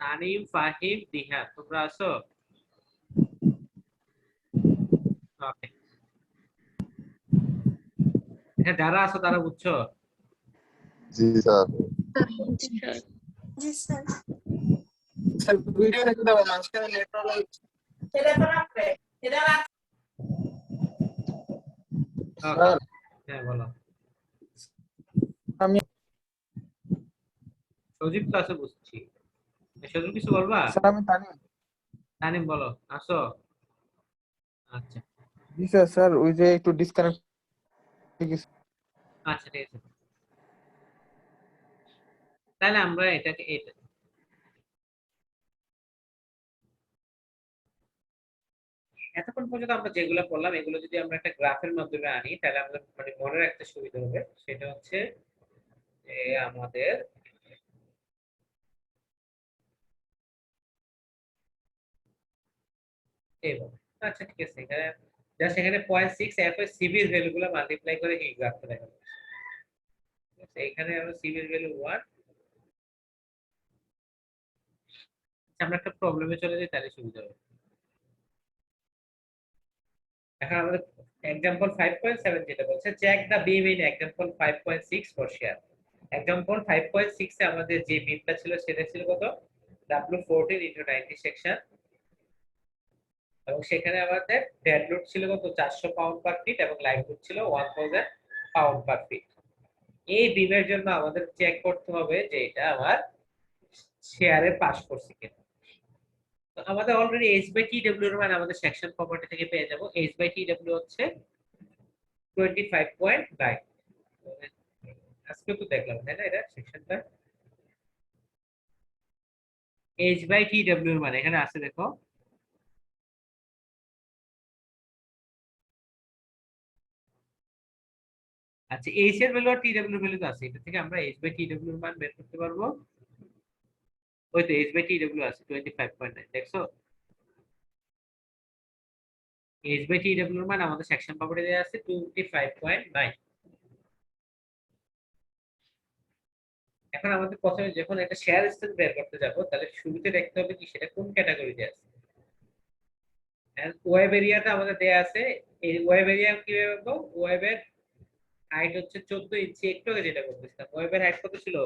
তানিম, ফাহিম, দিহান তোমরা আছো? ওকে। হ্যাঁ, যারা আছো তারা বুঝছো? জি স্যার। জি স্যার। স্যার ভিডিও দেখতে দাও, মাঝখানে নেটওয়ার্ক ওকে, স্যার। হ্যাঁ বলো। আমি সজীব তো আছে বুঝছি। সজীব কিছু বলবা? স্যার আমি তানিম। তানিম বলো, আসো। আচ্ছা জি স্যার। স্যার ওই যে একটু ডিসকানেক্ট হয়ে গেছে। আচ্ছা ঠিক আছে, তাহলে আমরা এটাকে এতক্ষণ পর্যন্ত আমরা যেগুলো পড়লাম এগুলো যদি আমরা একটা গ্রাফের মাধ্যমে আনি তাহলে আমাদের মানে মনে রাখতে সুবিধা হবে। সেটা হচ্ছে যে আমাদের এইভাবে। আচ্ছা ঠিক আছে, এখানে জাস্ট এখানে 0.6 এফ এর সিবির ভ্যালুগুলো মাল্টিপ্লাই করে এই গ্রাফটা দেখাবো। ঠিক আছে, এখানে আমরা সিবির ভ্যালু 1। আমরা একটা প্রবলেমে চলে যাই তাহলে সুবিধা হবে। এখন আমাদের এক্সাম্পল 5.7 যেটা বলছে check the beam in example 5.6 for shear. Example 5.6 এ আমাদের যে বিমটা ছিল সেটা ছিল কত, W14 ইনটু 90 সেকশন, এবং সেখানে আমাদের ডেড লোড ছিল কত 400 পাউন্ড পার ফিট এবং লাইভ লোড ছিল 1000 পাউন্ড পার ফিট। এই বিমের জন্য আমাদের চেক করতে হবে যে এটা আমার শেয়ারে পাস করছে কিনা। তো আমাদের অলরেডি h বাই tw এর মান আমাদের সেকশন প্রপার্টি থেকে পেয়ে যাব। h বাই tw হচ্ছে 25.9। আজকে তো দেখলাম তাই না, এটা সেকশনটা h বাই tw এর মান এখানে আছে দেখো। আচ্ছা h এর ভ্যালু আর tw এর ভ্যালু তো আছে, এটা থেকে আমরা h বাই tw এর মান বের করতে পারবো। ওই তো h বাই tw আছে 25.9, দেখছো h বাই tw এর মান আমাদের সেকশন প্রপার্টি দেয়া আছে 25.9। এখন আমাদের প্রথমে যখন একটা শেয়ার স্ট্রেন্থ বের করতে যাব তাহলে শুরুতে দেখতে হবে কি সেটা কোন ক্যাটাগরিতে আছে। এন্ড ওয়েব এরিয়াটা আমাদের দেয়া আছে। এই ওয়েব এরিয়া কিভাবে পাবো, ওয়েবের হাইট হচ্ছে 14 ইঞ্চি, একটু আগে যেটা বলতেছিলাম ওয়েবের হাইট কত ছিল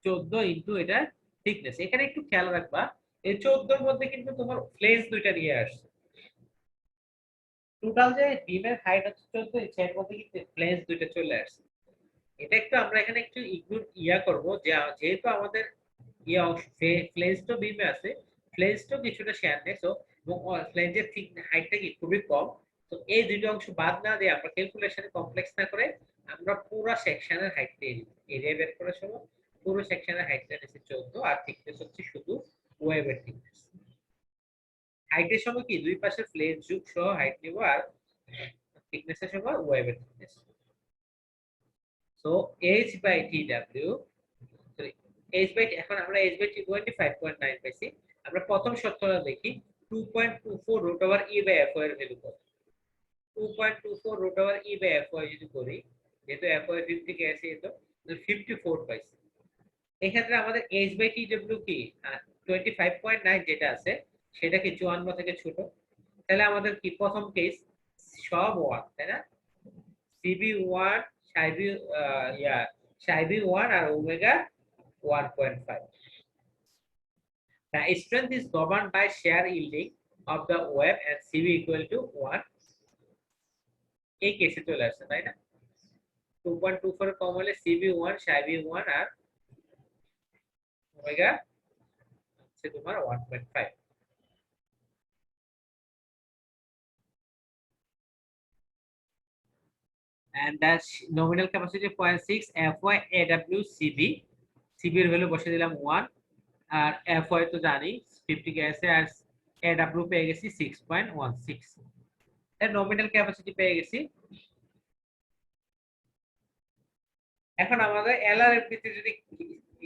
14 ইনটু এটা থিকনেস। এখানে একটু খেয়াল রাখবা এই 14 এর মধ্যে কিন্তু তোমার ফ্লেঞ্জ দুইটা নিয়ে আসছে। টোটাল যে বিমের হাইট হচ্ছে 14 ইঞ্চি এর মধ্যে কিন্তু ফ্লেঞ্জ দুইটা চলে আসছে। এটা একটু আমরা এখানে একটু ইগনোর করব যে যেহেতু আমাদের এই অংশ ফ্লেঞ্জ তো বিমে আছে, ফ্লেঞ্জ তো কিছুটা শেয়ার নেই, সো ফ্লেঞ্জের ঠিক হাইটটা কি খুবই কম। তো এই দুটো অংশ বাদ না দিয়ে আমরা ক্যালকুলেশনে কমপ্লেক্স না করে আমরা পুরো সেকশনের হাইট পেয়ে যাবো। এরিয়া বের করার সময় পুরো সেকশনের হাইটটা নিচে 14 আর থিকনেস হচ্ছে শুধু ওয়েবের থিকনেস। হাইটের সময় কি দুই পাশে ফ্লেঞ্জ যুগ সহ হাইট নিব আর থিকনেসের সময় ওয়েবের থিকনেস। So h by tw, sorry h by, এখন আমরা h বাই 25.9 পাইছি। আমরা প্রথম সূত্রটা দেখি 2.24 root over e by f এর ভ্যালু কত। 2.24 root over e by f যদি করি, যেহেতু f 50 কে আছে তো 54 পাইছি। এক্ষেত্রে আমাদের h বাই tw কি 25.9 যেটা আছে সেটা কি 54 থেকে ছোট, তাহলে আমাদের কি প্রথম কেস সব 1 তাই না, cb 1 সাইবি সাইবি 1 আর omega 1.5. The strength is governed by share yielding of the web and cb equal to 1. এই কেসে চলে আসছে তাই না, 2.24 কম হলে cb 1 সাইবি 1 আর ওমেগা হচ্ছে তোমার 1.5। and the nominal capacity 0.6 fy aw cb, cb এর ভ্যালু বসে দিলাম 1 আর fy তো জানি 50 কে আছে আর aw পেয়ে গেছি 6.16 এর নমিনাল ক্যাপাসিটি পেয়ে গেছি। এখন আমাদের এলআরএফডি তে যদি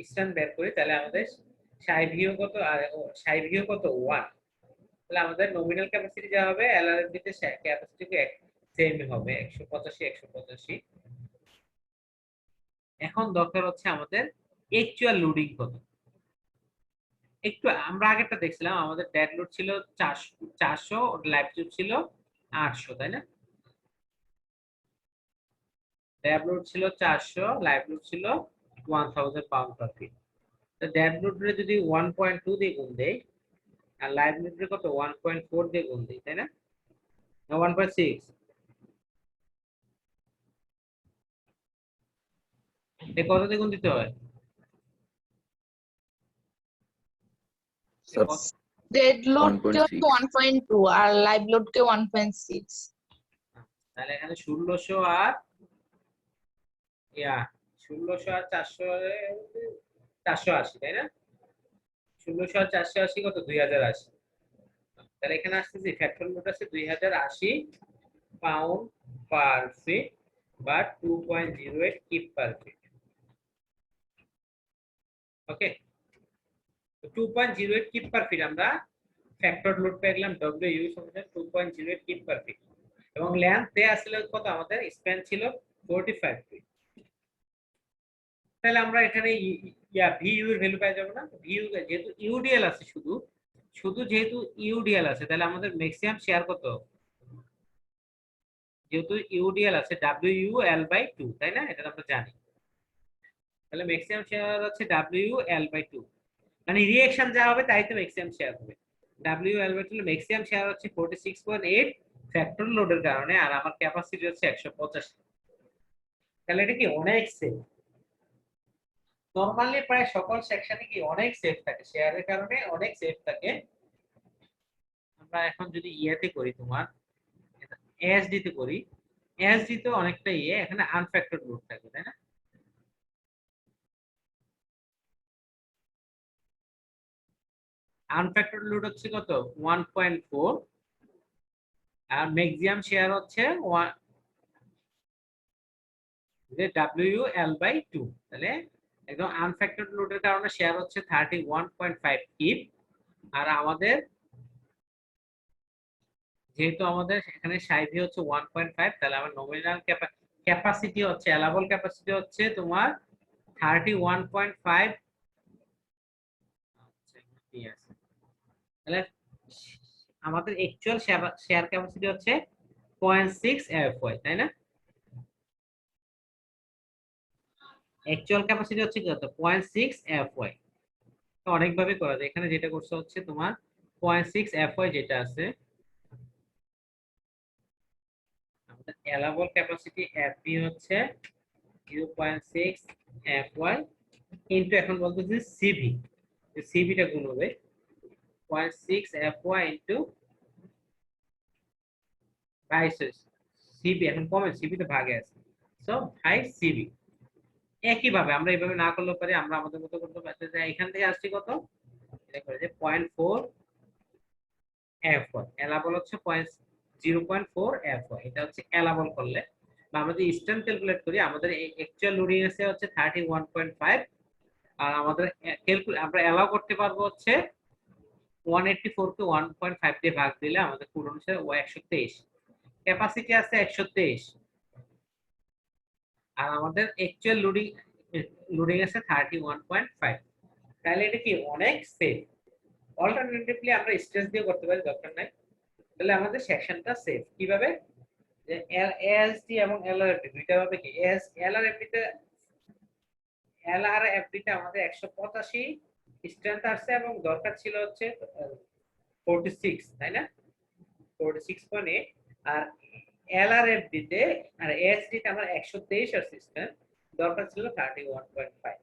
স্ট্যান্ড বের করি তাহলে আমাদের সাইভিও কত আর সাইভিও কত 1, তাহলে আমাদের নমিনাল ক্যাপাসিটি যা হবে এলআরএফডি তে ক্যাপাসিটি সেম হবে 185। এখন দরকার হচ্ছে আমাদের অ্যাকচুয়াল লোডিং কত। একটু আমরা আগেরটা দেখছিলাম আমাদের ডেড লোড ছিল 400 লাইভ লোড ছিল 800 তাই না, ডেড লোড ছিল 400 লাইভ লোড ছিল 1000 পাউন্ড পার ফিট। তো ডেড লোড রে যদি 1.2 দিয়ে গুণ দেই আর লাইভ লোড রে কত 1.4 দিয়ে গুণ দেই তাই না, না 1.6, এই কত দিয়ে গুণ দিতে হয় স্যার ডেড লোড কে 1.6 1.2 আর লাইভ লোড কে 1.6। তাহলে এখানে 1600 আর 1600 আর 400 480 তাই না, 1600 আর 480 কত 2080, তাহলে এখানে আসতেছে ফ্যাক্টর লোড আছে 2080 পাউন্ড পার ফিট বা 2.08 কিপ পার ফিট। ওকে, তো 2.08 কিপ পার ফিট আমরা ফ্যাক্টর লোড পেলাম, ডব্লিউ সমান 2.08 কিপ পার ফিট, এবং লেন্থ দেয়া আসলে কত, আমাদের স্প্যান ছিল 45 ফিট। তাহলে আমরা এখানে ভিইউ এর ভ্যালু পেয়ে যাব না? ভিইউ যেহেতু ইউডিএল আছে, শুধু যেহেতু ইউডিএল আছে, তাহলে আমাদের ম্যাক্সিমাম শেয়ার কত, যেহেতু ইউডিএল আছে WUL/2, তাই না? এটা আমরা জানি। তাহলে ম্যাক্সিমাম শেয়ার হচ্ছে WUL/2, মানে রিঅ্যাকশন যা হবে তাই তো ম্যাক্সিমাম শেয়ার হবে। WUL/2 ম্যাক্সিমাম শেয়ার হচ্ছে 46.8 ফ্যাক্টর লোডের কারণে, আর আমার ক্যাপাসিটি হচ্ছে 185। তাহলে এটা কি অনেক সেফ। নরমালি প্রায় সকল সেকশনে কি অনেক সেফ থাকে, শেয়ারের কারণে অনেক সেফ থাকে। আমরা এখন যদি ইয়েতে করি, তোমার এএসডি তে করি, এএসডি তে অনেকটা এখানে আনফ্যাক্টরড লোড থাকে, তাই না? আনফ্যাক্টরড লোড হচ্ছে কত, 1.4, আর ম্যাক্সিমাম শেয়ার হচ্ছে WUL/2। তাহলে একদম আনফ্যাক্টরড লোডের কারণে শেয়ার হচ্ছে 31.5 কিপ, আর আমাদের যেহেতু আমাদের এখানে সাইভি হচ্ছে 1.5, তাহলে আমার নমিনাল ক্যাপাসিটি হচ্ছে, অ্যালাবল ক্যাপাসিটি হচ্ছে তোমার 31.5। তাহলে আমাদের অ্যাকচুয়াল শেয়ার ক্যাপাসিটি হচ্ছে 0.6 FY, তাই না? অ্যাকচুয়াল ক্যাপাসিটি হচ্ছে কত, 0.6 FY। তো অনেকভাবে করা যায়, এখানে যেটা করছে হচ্ছে তোমার 0.6 FY যেটা আছে, আমাদের অ্যালাবল ক্যাপাসিটি FB হচ্ছে 0.6 FY ইনটু, এখন বলতেছি সিভি, সিভিটা গুণ হবে 0.6 FY ইনটু 22, সিভি এখন কমে, সিভি তো ভাগে আছে, সো হাই সিভি। একই ভাবে আমরা এইভাবে না করলেও পারি, আমরা আমাদের মতো করতে পারি। এখান থেকে আসছে কত, এটা করে যে 0.4 FY, অ্যালাবল হচ্ছে 0.4 FY, এটা হচ্ছে অ্যালাবল করলে, বা আমরা যদি স্ট্যান্ড ক্যালকুলেট করি, আমাদের অ্যাকচুয়াল লোডিং আছে হচ্ছে 31.5, আর আমাদের আমরা অ্যালাউ করতে পারবো হচ্ছে 184 কে 1.5 দিয়ে ভাগ দিলে আমাদের পূরণ হচ্ছে 123, ক্যাপাসিটি আছে 123, আর আমাদের অ্যাকচুয়াল লোডিং আছে 31.5। তাহলে এটা কি অনেক সেফ। অল্টারনেটিভলি আমরা স্ট্রেস দিয়ে করতে পারি, দরকার নাই। তাহলে আমাদের সেকশনটা সেফ কিভাবে, যে এএসডি এবং এলআরএফডি দুইটা ভাবে কি, এলআরএফডি তে আমাদের 185 স্ট্রেংথ আসছে, এবং দরকার ছিল হচ্ছে 46, তাই না? 46.8। আর এলআরএফডি তে আর এএসডি তে আমার 123 আসছে স্ট্রেংথ, দরকার ছিল 31.5।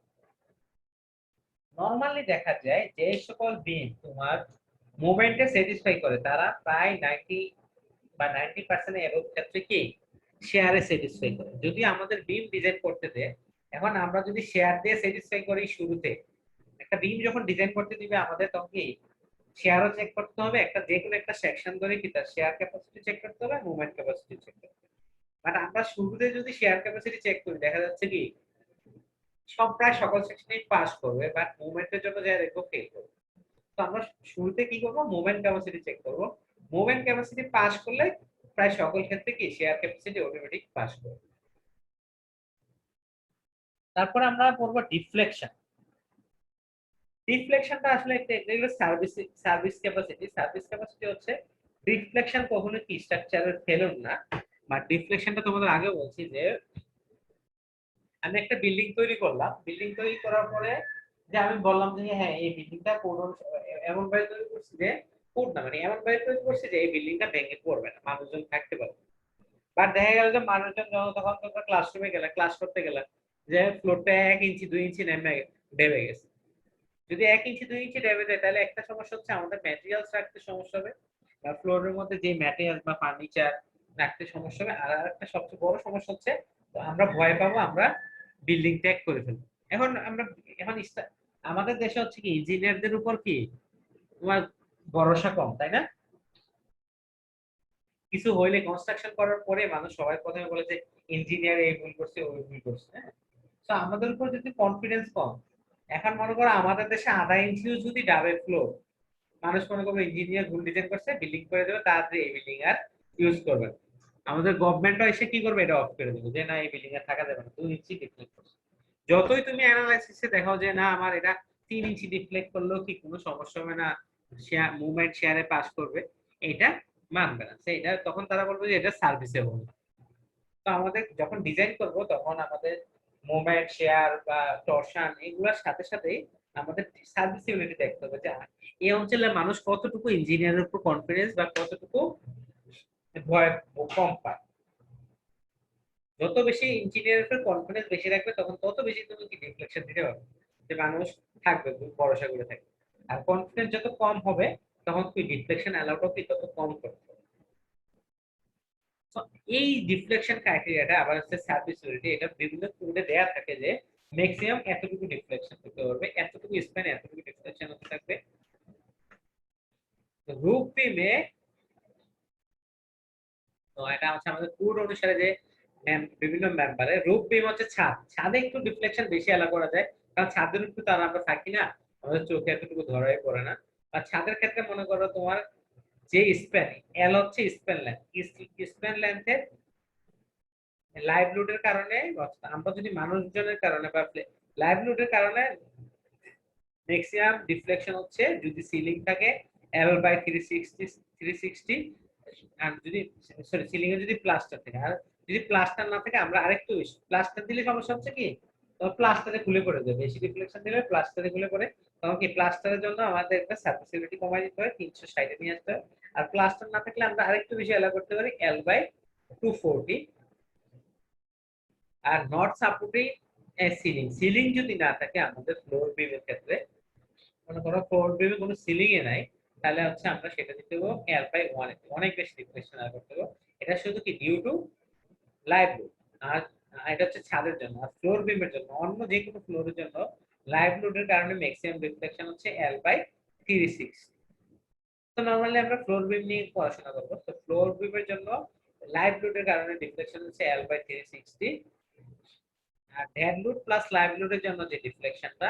নরমালি দেখা যায় যে সকল বিম তোমার মুভমেন্টে স্যাটিসফাই করে, তারা প্রায় 90 বা 90% এর ক্ষেত্রে কি শেয়ারে স্যাটিসফাই করে। যদি আমাদের বিম ডিজাইন করতে দেয়, এখন আমরা যদি শেয়ার দিয়ে স্যাটিসফাই করি, শুরুতে একটা বিম যখন ডিজাইন করতে দিবে আমাদের, তখন কি শেয়ারও চেক করতে হবে, একটা যে কোনো একটা সেকশন ধরে কি তার শেয়ার ক্যাপাসিটি চেক করতে হবে, মুভমেন্ট ক্যাপাসিটি চেক করতে হবে। বাট আমরা শুরুতে যদি শেয়ার ক্যাপাসিটি চেক করি, দেখা যাচ্ছে কি সব প্রায় সকল সেকশনে পাস করবে, বাট মুভমেন্টের জন্য যা রেখো ফেল করবে। তো আমরা শুরুতে কি করব, মুভমেন্ট ক্যাপাসিটি চেক করব। মুভমেন্ট ক্যাপাসিটি পাস করলে প্রায় সকল ক্ষেত্রে কি শেয়ার ক্যাপাসিটি অটোমেটিক পাস করবে। তারপর আমরা পড়ব ডিফ্লেকশন। ডিফ্লেকশনটা আসলে একটা সার্ভিস ক্যাপাসিটি হচ্ছে, ডিফ্লেকশন কখনো কি স্ট্রাকচারের ফেলুন না, বা ডিফ্লেকশনটা তোমাদের আগে বলছি যে আমি একটা বিল্ডিং তৈরি করলাম, বিল্ডিং তৈরি করার পরে যে আমি বললাম যে হ্যাঁ এই বিল্ডিংটা এমন ভাবে তৈরি করছি যে মানে এমন ভাবে তৈরি করছি যে এই বিল্ডিংটা ভেঙে পড়বে না, মানুষজন থাকতে পারবে। বাট দেখা গেল যে মানুষজন তখন তোমরা ক্লাসরুমে গেলে, ক্লাস করতে গেলে, যে ফ্লোরটা 1 ইঞ্চি 2 ইঞ্চি ডেবে গেছে। যদি 1 ইঞ্চি 2 ইঞ্চি ডেবে যায়, তাহলে একটা সমস্যা হচ্ছে আমাদের ম্যাটেরিয়ালস রাখতে সমস্যা হবে, বা ফ্লোরের মধ্যে যে ম্যাটেরিয়াল বা ফার্নিচার রাখতে সমস্যা হবে। আর একটা সবচেয়ে বড় সমস্যা হচ্ছে, তো আমরা ভয় পাবো, আমরা বিল্ডিং ত্যাগ করে ফেলবো। এখন আমাদের দেশে হচ্ছে কি ইঞ্জিনিয়ারদের উপর কি তোমার ভরসা কম, তাই না? কিছু হইলে কনস্ট্রাকশন করার পরে মানুষ সবাই প্রথমে বলে যে ইঞ্জিনিয়ার এই ভুল করছে ওই ভুল করছে, হ্যাঁ। তো আমাদের উপর যদি কনফিডেন্স কম, এখন মনে করো আমাদের দেশে আধা ইঞ্চিও যদি ডাবে ফ্লোর, মানুষ মনে করবে ইঞ্জিনিয়ার ভুল ডিজাইন করছে, বিল্ডিং করে দেবে, তাড়াতাড়ি এই বিল্ডিং আর ইউজ করবে না। আমাদের গভর্নমেন্টও এসে কি করবে, এটা অফ করে দেবে যে না এই বিল্ডিং এ থাকা যাবে না, 2 ইঞ্চি ডিফ্লেক্ট করছে। যতই তুমি অ্যানালাইসিসে দেখাও যে না আমার এটা 3 ইঞ্চি ডিফ্লেক্ট করলেও কি কোনো সমস্যা হবে না, শেয়ার মুভমেন্ট শেয়ারে পাস করবে, এটা মানবে না সেটা, তখন তারা বলবে যে এটা সার্ভিসেবল। তো আমাদের যখন ডিজাইন করব তখন আমাদের মুভমেন্ট শেয়ার বা টরশন এগুলোর সাথে সাথে আমাদের সার্ভিসিবিলিটি দেখতে হবে যে এই অঞ্চলের মানুষ কতটুকু ইঞ্জিনিয়ারের উপর কনফিডেন্স বা কতটুকু ভয় কম পায়। যত বেশি ইঞ্জিনিয়ারের উপর কনফিডেন্স বেশি রাখবে তখন তত বেশি তুমি কি ডিফ্লেকশন দিতে পারবে, যে মানুষ থাকবে ভরসা করে থাকবে। আর কনফিডেন্স যত কম হবে তখন তুই ডিফ্লেকশন অ্যালাউড হবে তত কম করতে হবে। তো এই ডিফ্লেকশন ক্রাইটেরিয়াটা আবার হচ্ছে সার্ভিসিবিলিটি, এটা বিভিন্ন কোডে দেয়া থাকে যে ম্যাক্সিমাম এতটুকু ডিফ্লেকশন করতে পারবে, এতটুকু স্প্যান এতটুকু ডিফ্লেকশন হতে থাকবে। তো রুফ বিমে তো এটা হচ্ছে আমাদের কোড অনুসারে যে বিভিন্ন মেম্বারে রুফ বিম হচ্ছে ছাদ, ছাদে একটু ডিফ্লেকশন বেশি এলাও করা যায়, কারণ ছাদের উপর তার আমরা থাকি না, আমাদের চোখে এতটুকু ধরাই পড়ে না। আর ছাদের ক্ষেত্রে মনে করো তোমার যে স্প্যান এল হচ্ছে স্প্যান লেন্থ, স্প্যান লেন্থের লাইভলিহুডের কারণে আমরা যদি মানুষজনের কারণে বা লাইভলিহুডের কারণে ম্যাক্সিমাম ডিফ্লেকশন হচ্ছে যদি সিলিং থাকে L/360 আর যদি সরি সিলিং এ যদি প্লাস্টার থাকে, আর যদি প্লাস্টার না থাকে আমরা আরেকটু বেশি প্লাস্টার দিলে সমস্যা হচ্ছে কি তখন প্লাস্টারে খুলে পড়ে যায়, বেশি ডিফ্লেকশন দিলে প্লাস্টারে খুলে পড়ে, তখন কি প্লাস্টারের জন্য আমাদের একটা সার্ভিসিবিলিটি কমাই দিতে হয় 360 এ নিয়ে আসতে হয়। আর প্লাস্টার না থাকলে আমরা আরেকটু বেশি এলাও করতে পারি L/240। Are not supporting ceiling, ceiling যদি না থাকে আমাদের ফ্লোর বিমের ক্ষেত্রে, মনে করো ফ্লোর বিমে কোনো সিলিং এ নাই, তাহলে হচ্ছে আমরা সেটা দিতে হবে L/1, অনেক বেশি ডিফ্লেকশন আর করতে হবে। এটা শুধু কি ডিউ টু লাইভ লোড। আর এটা হচ্ছে ছাদের জন্য। আর ফ্লোর বিমের জন্য, অন্য যে কোনো ফ্লোরের জন্য লাইভ লোডের কারণে ম্যাক্সিমাম ডিফ্লেকশন হচ্ছে L/360। তো নরমালি আমরা ফ্লোর বিম নিয়ে পড়াশোনা করবো, তো ফ্লোর বিমের জন্য লাইভ লোডের কারণে ডিফ্লেকশন হচ্ছে L/360। আর ডেড লোড প্লাস লাইভ লোডের জন্য যে ডিফ্লেকশনটা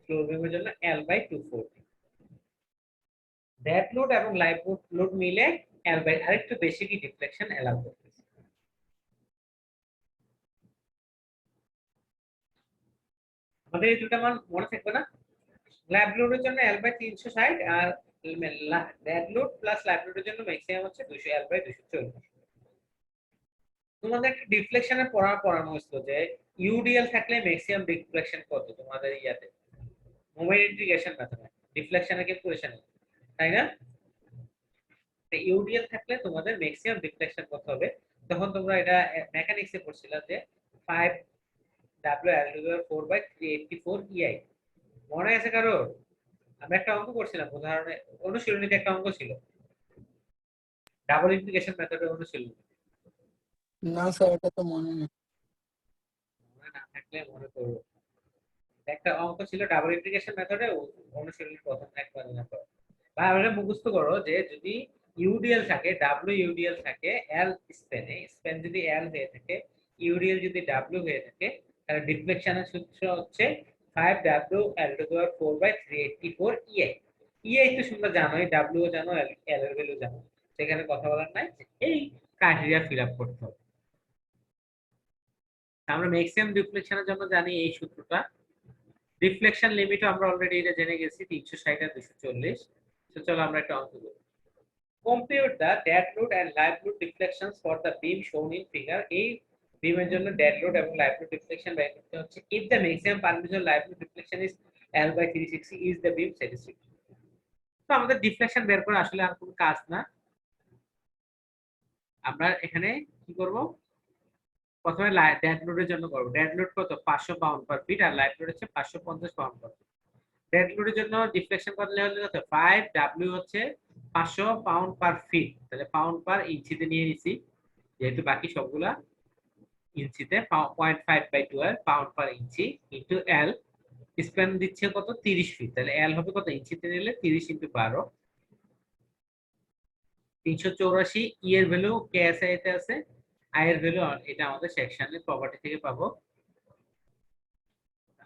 ফ্লোর বিমের জন্য L/240। ডেড লোড এবং লাইভ লোড মিলে আরেকটু বেশি কি ডিফ্লেকশন এলাও করতেছে। আমাদের এই দুটো মান মনে থাকবে না, লাইভ লোডের জন্য L/360 আর ডেড লোড প্লাস লাইভ লোডের জন্য ম্যাক্সিমাম হচ্ছে 200 L/240। তোমাদের একটা ডিফ্লেকশনের পড়ানো হয়েছিল যে ইউডিএল থাকলে ম্যাক্সিমাম ডিফ্লেকশন কত তোমাদের ইয়াতে মোমেন্ট ইন্টিগ্রেশন মেথডে ডিফ্লেকশনের ক্যালকুলেশন, তাই না? ইউডিএল থাকলে তোমাদের ম্যাক্সিমাম ডিফ্লেকশন কত হবে, তখন তোমরা এটা মেকানিক্সে পড়ছিলা যে 5WL/4/384 মনে আছে কারো? আমরা একটা অঙ্ক করছিলাম উদাহরণে, অনুশীলনীতে একটা অঙ্ক ছিল ডাবল ইন্টিগ্রেশন মেথডের অনুশীলনী। না স্যার এটা তো মনে নেই। মনে না থাকলে মনে করো, একটা অঙ্ক ছিল ডাবল ইন্টিগ্রেশন মেথডে অনুশীলনীর প্রথম একবার না করো বা আমরা মুখস্থ করো যে যদি ইউডিএল থাকে ডাব্লিউ ইউডিএল থাকে এল স্প্যানে, স্প্যান যদি এল হয়ে থাকে ইউডিএল যদি ডাব্লিউ হয়ে থাকে তাহলে ডিফ্লেকশনের সূত্র হচ্ছে 5WL/4/384 EI। EI তো তোমরা জানোই, ডাব্লিউ জানো, এল এর ভ্যালু জানো, সেখানে কথা বলার নাই, এই ক্রাইটেরিয়া ফিল আপ করতে হবে। আমরা ম্যাক্সিমাম ডিফ্লেকশনের জন্য জানি এই সূত্রটা, রিফ্লেকশন লিমিটও আমরা অলরেডি এটা জেনে গেছি 360 আর 240। তো চলো আমরা একটা অঙ্ক করি। Compute the dead load and live load deflections for the beam shown in figure। এই বিমের জন্য dead load এবং live load deflection বের করতে হচ্ছে। If the maximum permissible live load deflection is L/360 is the beam satisfactory। তো আমাদের deflection বের করা আসলে আর কোনো কাজ না, আমরা এখানে কি করব, প্রথমে ডেড লোডের জন্য করব। ডেড লোড কত 500 পাউন্ড পার ফিট আর লাইভ লোড হচ্ছে 550 পাউন্ড পার ফিট। ডেড লোডের জন্য ডিফ্লেকশন করলে হলো কত 5W হচ্ছে 500 পাউন্ড পার ফিট, তাহলে পাউন্ড পার ইঞ্চিতে নিয়ে নিছি যেহেতু বাকি সবগুলা ইঞ্চিতে, 0.5/12 পাউন্ড পার ইঞ্চি ইনটু এল, স্প্যান দিচ্ছে কত 30 ফিট, তাহলে এল হবে কত ইঞ্চিতে নিলে 30 × 12 384 ই এর ভ্যালু কেএসআই তে আছে, আই এর ভ্যালু এটা আমাদের সেকশনের প্রপার্টি থেকে পাবো।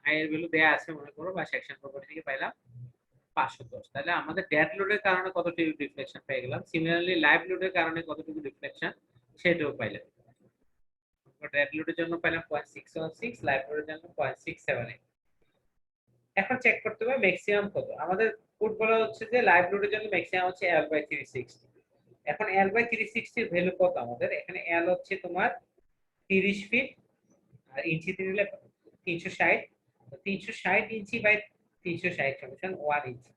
আই এর ভ্যালু দেয়া আছে মনে করো, বা সেকশন প্রপার্টি থেকে পাইলাম 510। তাহলে আমাদের ডেড লোডের কারণে কতটুকু রিফ্লেকশন পেয়ে গেলাম, সিমিলারলি লাইভ লোডের কারণে কতটুকু রিফ্লেকশন সেটাও পাইলাম। ডেড লোডের জন্য পাইলাম 0.616, লাইভ লোডের জন্য 0.678। এখন চেক করতে হবে ম্যাক্সিমাম কত। আমাদের কোড বলা হচ্ছে যে লাইভ লোডের জন্য ম্যাক্সিমাম হচ্ছে L/360। এখন L/360 এর ভ্যালু কত আমাদের? এখানে L হচ্ছে তোমার 30 ফিট, আর ইঞ্চিতে নিলে 360। তো 360 ইঞ্চি বাই 360 সমান 1 ইঞ্চি।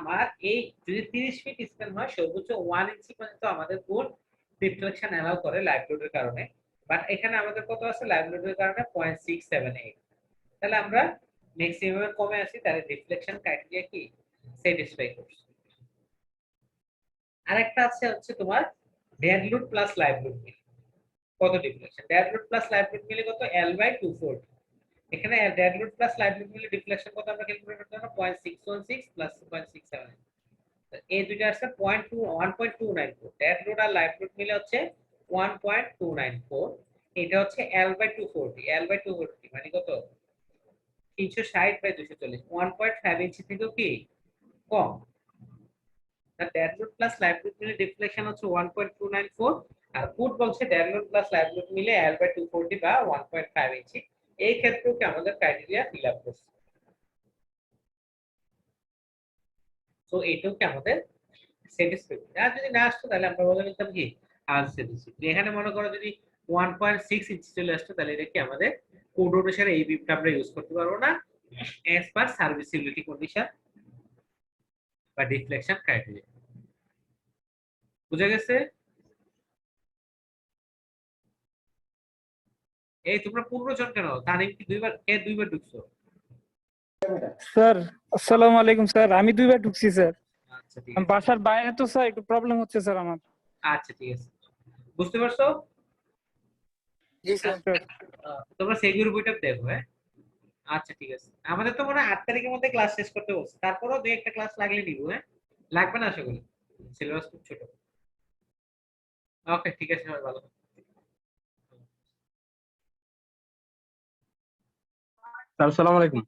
আমার এই যদি 30 ফিট স্প্যান হয়, সর্বোচ্চ 1 ইঞ্চি পর্যন্ত আমাদের কোড রিফ্লেকশন এলাও করে লাইভ লোডের কারণে। বাট এখানে আমাদের কত আছে লাইভ লোডের কারণে 0.678। তাহলে আমরা ম্যাক্সিমামে কমে আসি, তাহলে রিফ্লেকশন ক্রাইটেরিয়া কি স্যাটিসফাই করছে। আরেকটা আছে হচ্ছে তোমার dead load plus live load মিলে কত reflection. Dead load plus live load মিলে কত? L/240। এখানে dead load plus live load মিলে রিফ্লেকশন কত আমরা ক্যালকুলেট করতে পারবো? 0.616 প্লাস 0.67। এই দুইটা আছে 1.294। ডেড লোড আর লাইভ লোড মিলে হচ্ছে 1.294। এটা হচ্ছে L/240। L/240 মানে কত? 360 বাই 240, 1.5 ইঞ্চি থেকেও কি কম। Dead load plus live load মিলে ডিফ্লেকশন হচ্ছে 1.294, আর কোড বলছে dead load plus live load মিলে L/240 বা 1.5 ইঞ্চি। এই ক্ষেত্রেও কি আমাদের ক্রাইটেরিয়া ফিল আপ করছে। সো এটাও কি আমাদের স্যাটিসফ্যাক্টরি। আর যদি না আসতো তাহলে আমরা বলে নিতাম কি আনস্যাটিসফ্যাক্টরি। এখানে মনে করো যদি 1.6 ইঞ্চি চলে আসতো, তাহলে এটা কি আমাদের কোড অনুসারে এই বিটটা আমরা ইউজ করতে পারবো না, অ্যাজ পার সার্ভিসিবিলিটি কন্ডিশন বা ডিফ্লেকশন ক্রাইটেরিয়া। বুঝা গেছে? এই তোমরা 15 জন কেন? তানিম কি দুইবার ঢুকছো? স্যার আসসালামু আলাইকুম স্যার, আমি দুইবার ঢুকছি স্যার। আচ্ছা ঠিক আমি আছে, বাসার বাইরে তো স্যার, একটু প্রবলেম হচ্ছে স্যার আমার। আচ্ছা ঠিক আছে, বুঝতে পারছো? জি স্যার। তোমরা সেগুর বইটা দেখো। হ্যাঁ আচ্ছা ঠিক আছে, আমাদের তো মনে হয় 8 তারিখের মধ্যে ক্লাস শেষ করতে বলছে, তারপরেও দুই একটা ক্লাস লাগলে নিব। হ্যাঁ লাগবে না আশা করি, সিলেবাস খুব ছোট। ওকে ঠিক আছে, সবাই ভালো থাকো। স্যার আসসালামু আলাইকুম।